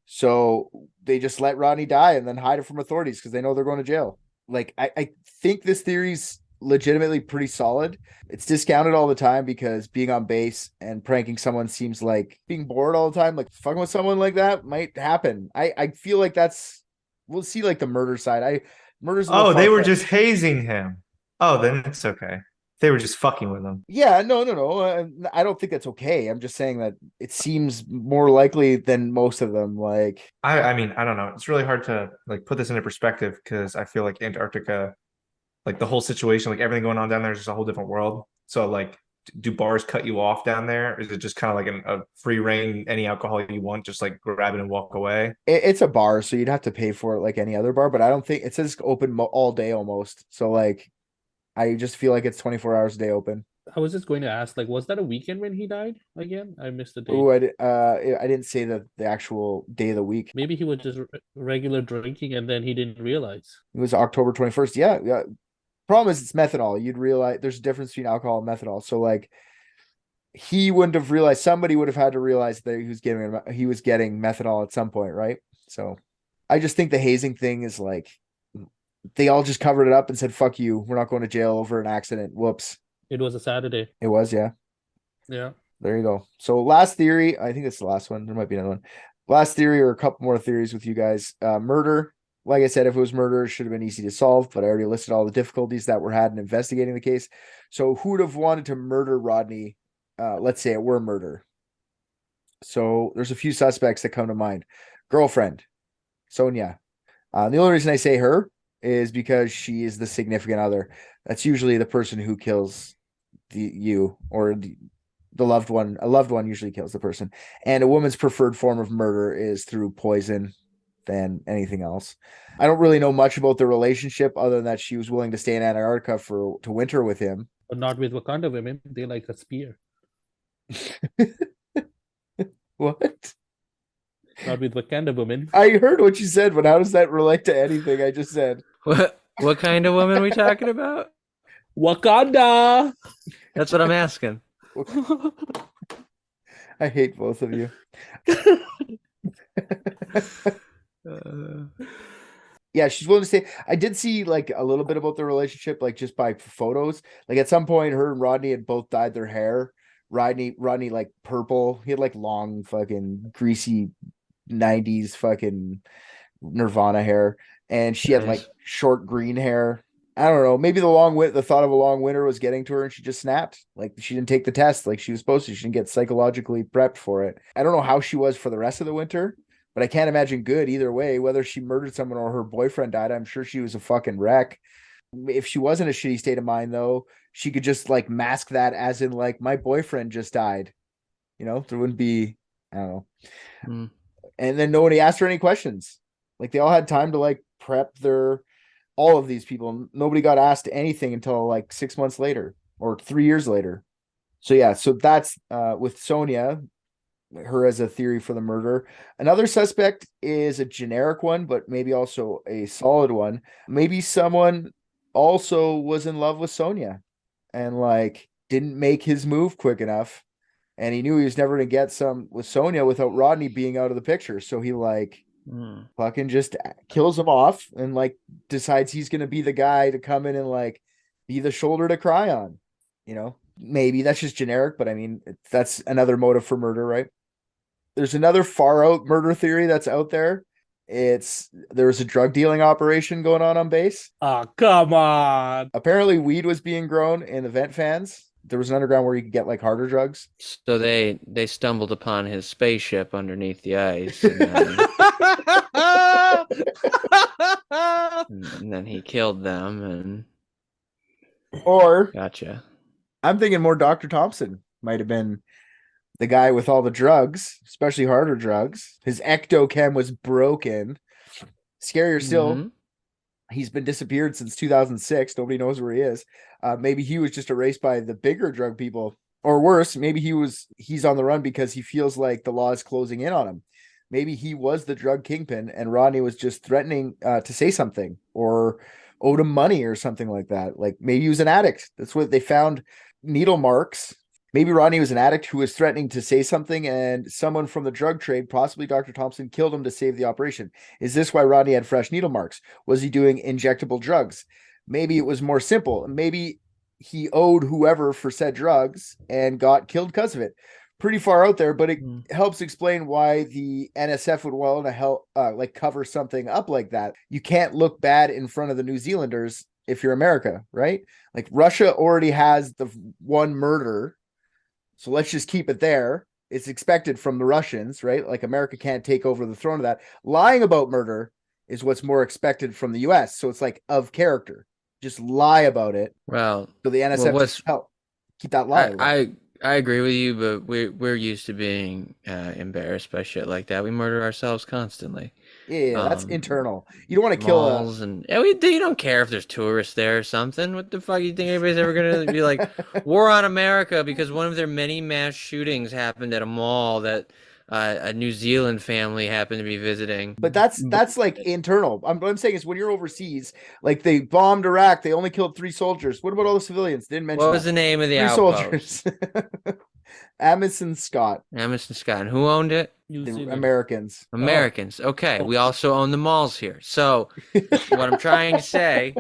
So they just let Rodney die and then hide it from authorities because they know they're going to jail. Like, I think this theory's legitimately pretty solid. It's discounted all the time because being on base and pranking someone seems like being bored all the time. Like fucking with someone like that might happen. I feel like we'll see like the murder side. Murder's Oh, they were just hazing him. Oh, then it's okay. They were just fucking with him. Yeah, no. I don't think that's okay. I'm just saying that it seems more likely than most of them. Like, I mean, I don't know. It's really hard to like put this into perspective because I feel like Antarctica, like the whole situation, like everything going on down there is just a whole different world. So like, do bars cut you off down there? Or is it just kind of like a free reign, any alcohol you want, just like grab it and walk away? it's a bar, so you'd have to pay for it like any other bar. But I don't think it says open all day almost. So like, I just feel like it's 24 hours a day open. I was just going to ask, like, was that a weekend when he died again? I missed the date. Oh, I didn't say the actual day of the week. Maybe he was just regular drinking and then he didn't realize. It was October 21st. Yeah, yeah. Problem is, it's methanol. You'd realize there's a difference between alcohol and methanol. So like, he wouldn't have realized. Somebody would have had to realize that he was getting methanol at some point, right? So, I just think the hazing thing is like, they all just covered it up and said, "Fuck you, we're not going to jail over an accident." Whoops. It was a Saturday. It was, yeah. Yeah. There you go. So last theory, I think it's the last one. There might be another one. Last theory or a couple more theories with you guys. Murder. Like I said, if it was murder, it should have been easy to solve, but I already listed all the difficulties that were had in investigating the case. So who would have wanted to murder Rodney? Let's say it were murder. So there's a few suspects that come to mind. Girlfriend, Sonia. The only reason I say her is because she is the significant other. That's usually the person who kills the loved one. A loved one usually kills the person. And a woman's preferred form of murder is through poison than anything else. I don't really know much about the relationship other than that she was willing to stay in Antarctica to winter with him. But not with Wakanda women. They like a spear. What? Not with Wakanda women. I heard what you said, but how does that relate to anything I just said? What kind of woman are we talking about? Wakanda. That's what I'm asking. I hate both of you. Yeah, she's willing to stay. I did see like a little bit about the relationship, like just by photos. Like at some point, her and Rodney had both dyed their hair. Rodney like purple. He had like long fucking greasy 90s fucking Nirvana hair, and she had like short green hair. I don't know. Maybe the thought of a long winter was getting to her, and she just snapped. Like she didn't take the test like she was supposed to. She didn't get psychologically prepped for it. I don't know how she was for the rest of the winter, but I can't imagine good either way. Whether she murdered someone or her boyfriend died, I'm sure she was a fucking wreck. If she was in a shitty state of mind, though, she could just like mask that as in like, my boyfriend just died. You know, there wouldn't be, I don't know. Mm. And then nobody asked her any questions. Like they all had time to like prep all of these people. Nobody got asked anything until like 6 months later or 3 years later. So yeah, so that's with Sonia, her as a theory for the murder. Another suspect is a generic one, but maybe also a solid one. Maybe someone also was in love with Sonia and like didn't make his move quick enough. And he knew he was never going to get some with Sonia without Rodney being out of the picture. So he like fucking just kills him off and like decides he's going to be the guy to come in and like be the shoulder to cry on, you know. Maybe that's just generic, but I mean, that's another motive for murder, right? There's another far out murder theory that's out there. There was a drug dealing operation going on base. Oh, come on. Apparently weed was being grown in the vent fans. There was an underground where you could get like harder drugs. So they stumbled upon his spaceship underneath the ice, and then he killed them. Or Gotcha. I'm thinking more Dr. Thompson might have been the guy with all the drugs, especially harder drugs. His ectochem was broken. Scarier still, he's been disappeared since 2006. Nobody knows where he is. Maybe he was just erased by the bigger drug people. Or worse, maybe he's on the run because he feels like the law is closing in on him. Maybe he was the drug kingpin and Rodney was just threatening to say something or owed him money or something like that. Like maybe he was an addict. That's what they found, needle marks. Maybe Rodney was an addict who was threatening to say something and someone from the drug trade, possibly Dr. Thompson, killed him to save the operation. Is this why Rodney had fresh needle marks? Was he doing injectable drugs? Maybe it was more simple. Maybe he owed whoever for said drugs and got killed because of it. Pretty far out there, but it helps explain why the NSF would want to help like cover something up like that. You can't look bad in front of the New Zealanders if you're America, right? Like Russia already has the one murder. So let's just keep it there. It's expected from the Russians, right? Like America can't take over the throne of that. Lying about murder is what's more expected from the US. So it's like of character. Just lie about it. Well, so the NSF just help keep that lie. I agree with you, but we're used to being embarrassed by shit like that. We murder ourselves constantly. Yeah, that's Um, internal. You don't want to kill a. Malls and you don't care if there's tourists there or something. What the fuck you think anybody's ever gonna be like war on America because one of their many mass shootings happened at a mall that a New Zealand family happened to be visiting. But that's like internal. What I'm saying is when you're overseas, like they bombed Iraq, they only killed 3 soldiers. What about all the civilians? Didn't mention What was that. the name of the 3 outpost? soldiers. Amundsen Scott, Emerson Scott. And who owned it? New the Zealand. Americans. Americans. Okay, we also own the malls here. So what I'm trying to say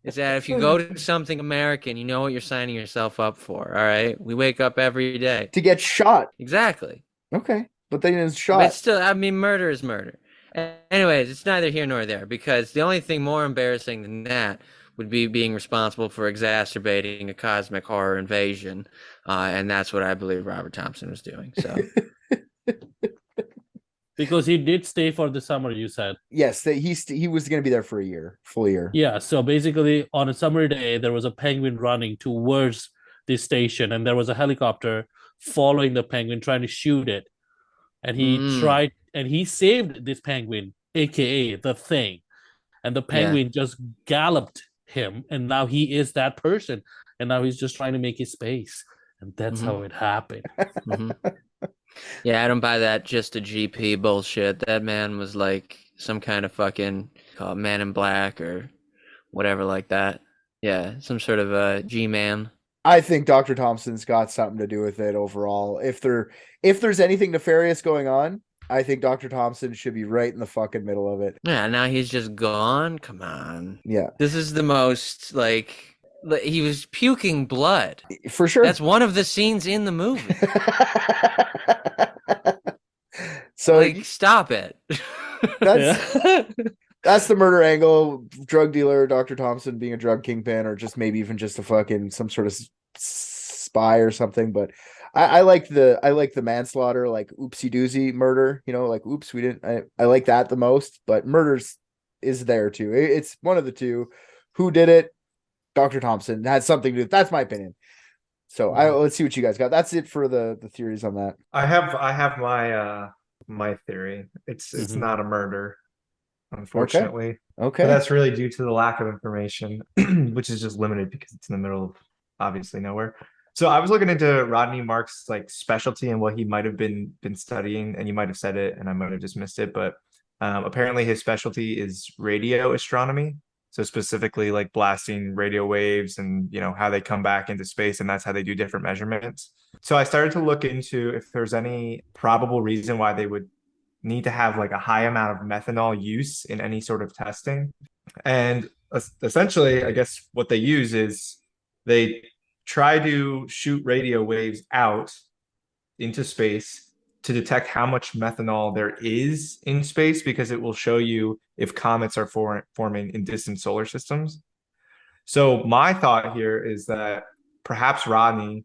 is that if you go to something American, you know what you're signing yourself up for. All right, we wake up every day To get shot. exactly. Okay, but they didn't But shot. still, I mean, murder is murder. Anyways, it's neither here nor there because the only thing more embarrassing than that would be being responsible for exacerbating a cosmic horror invasion, and that's what I believe Robert Thompson was doing. So. Because he did stay for the summer, you said. Yes, he was going to be there for a year, full year. Yeah, so basically on a summer day, there was a penguin running towards the station, and there was a helicopter following the penguin, trying to shoot it. And he saved this penguin, aka the Thing. And the penguin just galloped him, and now he is that person. And now he's just trying to make his space. And that's how it happened. Yeah, I don't buy that just a GP bullshit. That man was like some kind of fucking call it Man in Black or whatever like that. Yeah, some sort of a G-man. I think Dr. Thompson's got something to do with it overall. If there's anything nefarious going on, I think Dr. Thompson should be right in the fucking middle of it. Yeah, now he's just gone. Come on. Yeah, This is the most like he was puking blood. for sure. That's one of the scenes in the movie. So Like, stop it. that's the murder angle. Drug dealer, Dr. Thompson being a drug kingpin, or just maybe even just a fucking some sort of spy or something. But I like the manslaughter, like oopsie doozy murder. You know, like oops, we didn't. I like that the most. But murders is there too. It's one of the two. Who did it? Dr. Thompson had something to do. That's my opinion. So let's see what you guys got. That's it for the theories on that. I have my theory. It's not a murder, unfortunately. Okay. But that's really due to the lack of information, which is just limited because it's in the middle of obviously nowhere. So I was looking into Rodney Marks' like specialty and what he might have been studying, and you might have said it, and I might have just missed it, but apparently his specialty is radio astronomy. So specifically like blasting radio waves and, you know, how they come back into space, and that's how they do different measurements. So I started to look into if there's any probable reason why they would need to have like a high amount of methanol use in any sort of testing. And essentially, I guess what they use is they try to shoot radio waves out into space to detect how much methanol there is in space, because it will show you if comets are forming in distant solar systems. So my thought here is that perhaps Rodney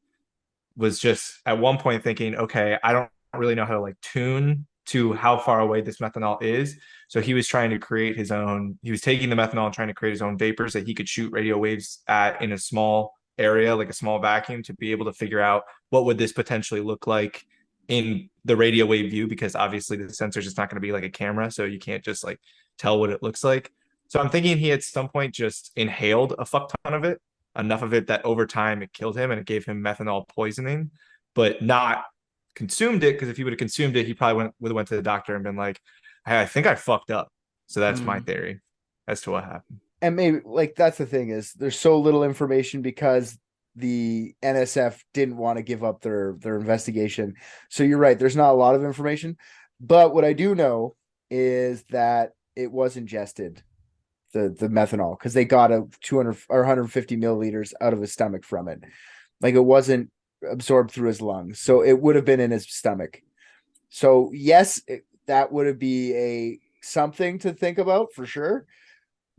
was just at one point thinking, okay, I don't really know how to like tune to how far away this methanol is. So he was trying to create his own, he was taking the methanol and trying to create his own vapors that he could shoot radio waves at in a small area, like a small vacuum, to be able to figure out what would this potentially look like in the radio wave view, because obviously the sensor is just not going to be like a camera, so you can't just like tell what it looks like. So I'm thinking he at some point just inhaled a fuck ton of it, enough of it that over time it killed him and it gave him methanol poisoning, but not consumed it, because if he would have consumed it, he probably would have went to the doctor and been like, hey, I think I fucked up. So that's my theory as to what happened. And maybe like that's the thing is there's so little information because the NSF didn't want to give up their investigation. So you're right, there's not a lot of information. But what I do know is that it was ingested, the methanol, because they got a 200 or 150 milliliters out of his stomach from it. Like it wasn't absorbed through his lungs. So it would have been in his stomach. So yes, that would be a something to think about for sure.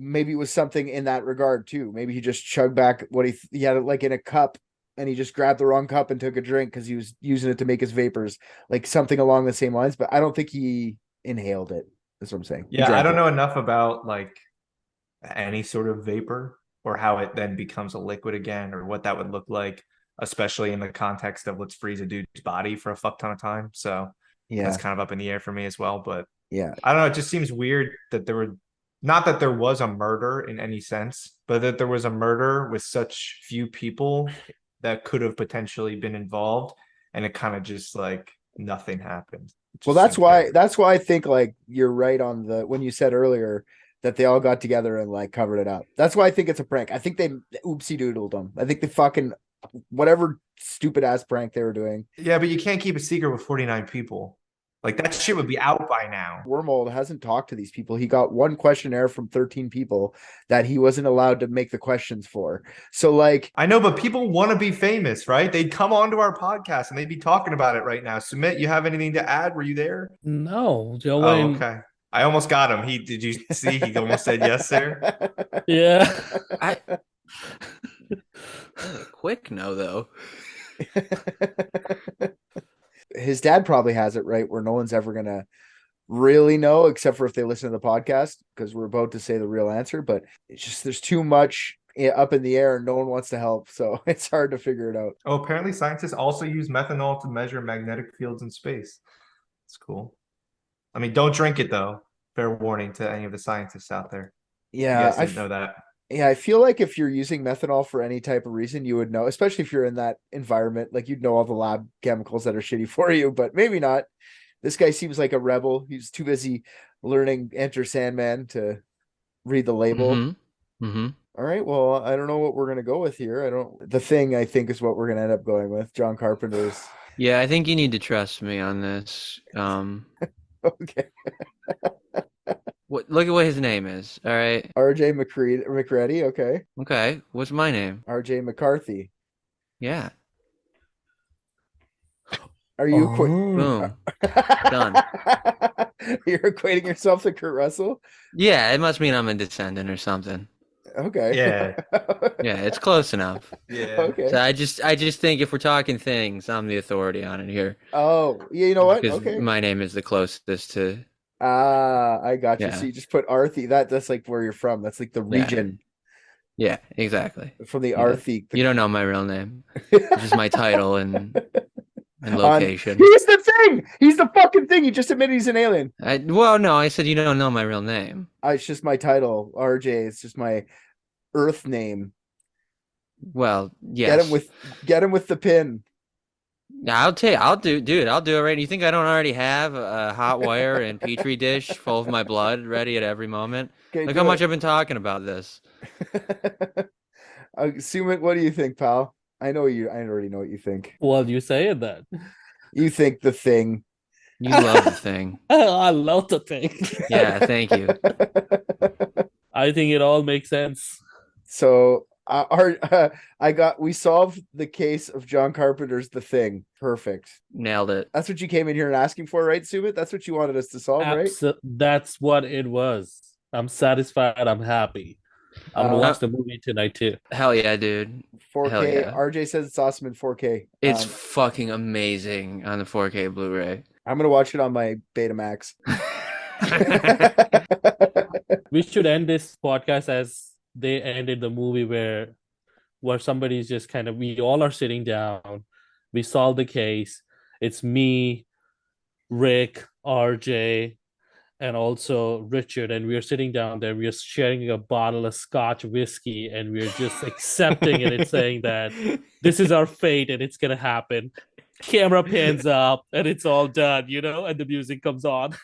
Maybe it was something in that regard too. Maybe he just chugged back what he had it like in a cup, and he just grabbed the wrong cup and took a drink because he was using it to make his vapors, like something along the same lines. But I don't think he inhaled it. That's what I'm saying. Yeah, I don't know enough about like any sort of vapor or how it then becomes a liquid again or what that would look like. especially in the context of let's freeze a dude's body for a fuck ton of time. So Yeah. that's kind of up in the air for me as well. But Yeah. I don't know. It just seems weird that not that there was a murder in any sense, but that there was a murder with such few people that could have potentially been involved. And it kind of just like nothing happened. Well, that's why I think like you're right on when you said earlier that they all got together and like covered it up. That's why I think it's a prank. I think they oopsie doodled them. I think they fucking whatever stupid ass prank they were doing. Yeah, but you can't keep a secret with 49 people. Like that shit would be out by now. Wormhole hasn't talked to these people. He got one questionnaire from 13 people that he wasn't allowed to make the questions for. So like I know, but people want to be famous, right? They'd come onto our podcast and they'd be talking about it right now. Sumit, you have anything to add? Were you there? No, Joe. Oh, okay. I almost got him. Did you see? He almost said yes there. Yeah. Quick no though. His dad probably has it right where no one's ever gonna really know except for if they listen to the podcast, because we're about to say the real answer, but it's just there's too much up in the air and no one wants to help, so it's hard to figure it out. Oh, apparently scientists also use methanol to measure magnetic fields in space. It's cool. I mean, don't drink it though. Fair warning to any of the scientists out there. Yeah, I didn't know that. Yeah, I feel like if you're using methanol for any type of reason, you would know, especially if you're in that environment, like you'd know all the lab chemicals that are shitty for you, but maybe not. This guy seems like a rebel. He's too busy learning Enter Sandman to read the label. Mm-hmm. All right, well, I don't know what we're going to go with here. The Thing, I think, is what we're going to end up going with. John Carpenter's. Yeah, I think you need to trust me on this. Okay. Look at what his name is. All right. RJ McReady. Okay. Okay. What's my name? RJ McCarthy. Yeah. Are you Boom. Done. You're equating yourself to Kurt Russell? Yeah, it must mean I'm a descendant or something. Okay. Yeah. Yeah, it's close enough. Yeah. Okay. So I just think if we're talking things, I'm the authority on it here. Oh, yeah, you know what? Because Okay. my name is the closest to. I got you. Yeah. So you just put Arthi. That's like where you're from. That's like the region Yeah, exactly. from the Yeah. Arthi. You don't know my real name. It's just my title and location. He's the Thing. He's the fucking Thing. You just admitted he's an alien. Well, no, I said you don't know my real name. It's just my title, RJ. It's just my Earth name. Well, yes. Get him with the pin. I'll do it right. You think I don't already have a hot wire and petri dish full of my blood ready at every moment? Okay, Look do how much it. I've been talking about this. Sumit, what do you think, pal? I already know what you think. Well, you say it then. You think the Thing. You love the Thing. I love the Thing. Yeah, thank you. I think it all makes sense. So we solved the case of John Carpenter's The Thing. Perfect. Nailed it. That's what you came in here and asking for, right, Sumit? That's what you wanted us to solve, right? That's what it was. I'm satisfied. I'm happy. I'm gonna watch the movie tonight too. Hell yeah, dude. 4K. Hell yeah. RJ says it's awesome in 4K. It's fucking amazing on the 4K Blu-ray. I'm gonna watch it on my Betamax. We should end this podcast as they ended the movie, where somebody's just kind of, we all are sitting down, we solve the case. It's me, Rick, RJ, and also Richard, and we're sitting down there, we're sharing a bottle of Scotch whiskey, and we're just accepting it and saying that this is our fate and it's gonna happen. Camera pans up and it's all done, and the music comes on.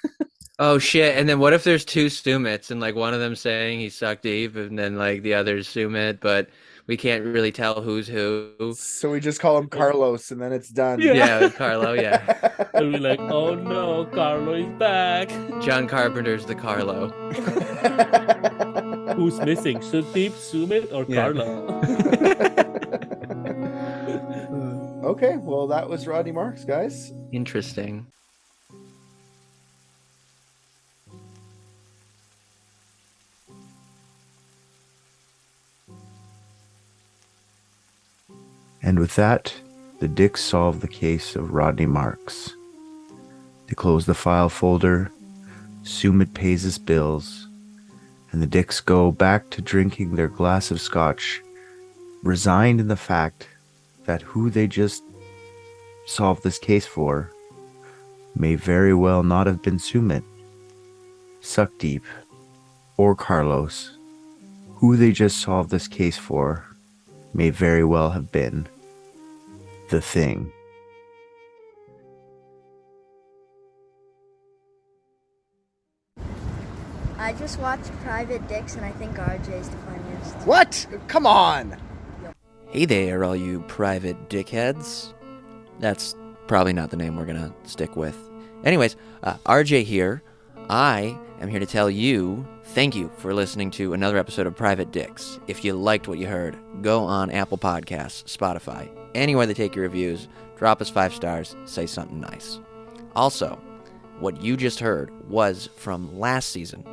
Oh shit! And then what if there's two Sumits and like one of them saying he sucked deep, and then like the other's Sumit, but we can't really tell who's who. So we just call him Carlos, and then it's done. Yeah, Carlo. Yeah. And we're like, oh no, Carlo is back. John Carpenter's the Carlo. Who's missing? Sudeep, Sumit, or Carlo? Okay, well, that was Rodney Marks, guys. Interesting. And with that, the Dicks solve the case of Rodney Marks. They close the file folder, Sumit pays his bills, and the Dicks go back to drinking their glass of scotch, resigned in the fact that who they just solved this case for may very well not have been Sumit, Suck Deep, or Carlos. Who they just solved this case for may very well have been the Thing. I just watched Private Dicks and I think RJ's the funniest. What? Come on! Hey there, all you private dickheads. That's probably not the name we're gonna stick with. Anyways, RJ here. I am here to tell you thank you for listening to another episode of Private Dicks. If you liked what you heard, go on Apple Podcasts, Spotify, anywhere they take your reviews, drop us 5 stars, say something nice. Also, what you just heard was from last season.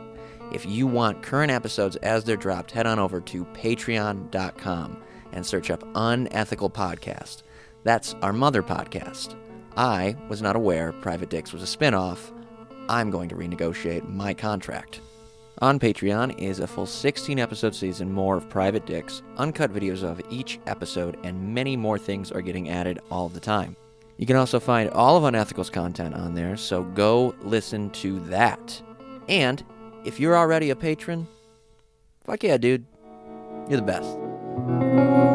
If you want current episodes as they're dropped, head on over to patreon.com and search up Unethical Podcast. That's our mother podcast. I was not aware Private Dicks was a spinoff. I'm going to renegotiate my contract. On Patreon is a full 16-episode season, more of Private Dicks, uncut videos of each episode, and many more things are getting added all the time. You can also find all of Unethical's content on there, so go listen to that. And if you're already a patron, fuck yeah, dude. You're the best.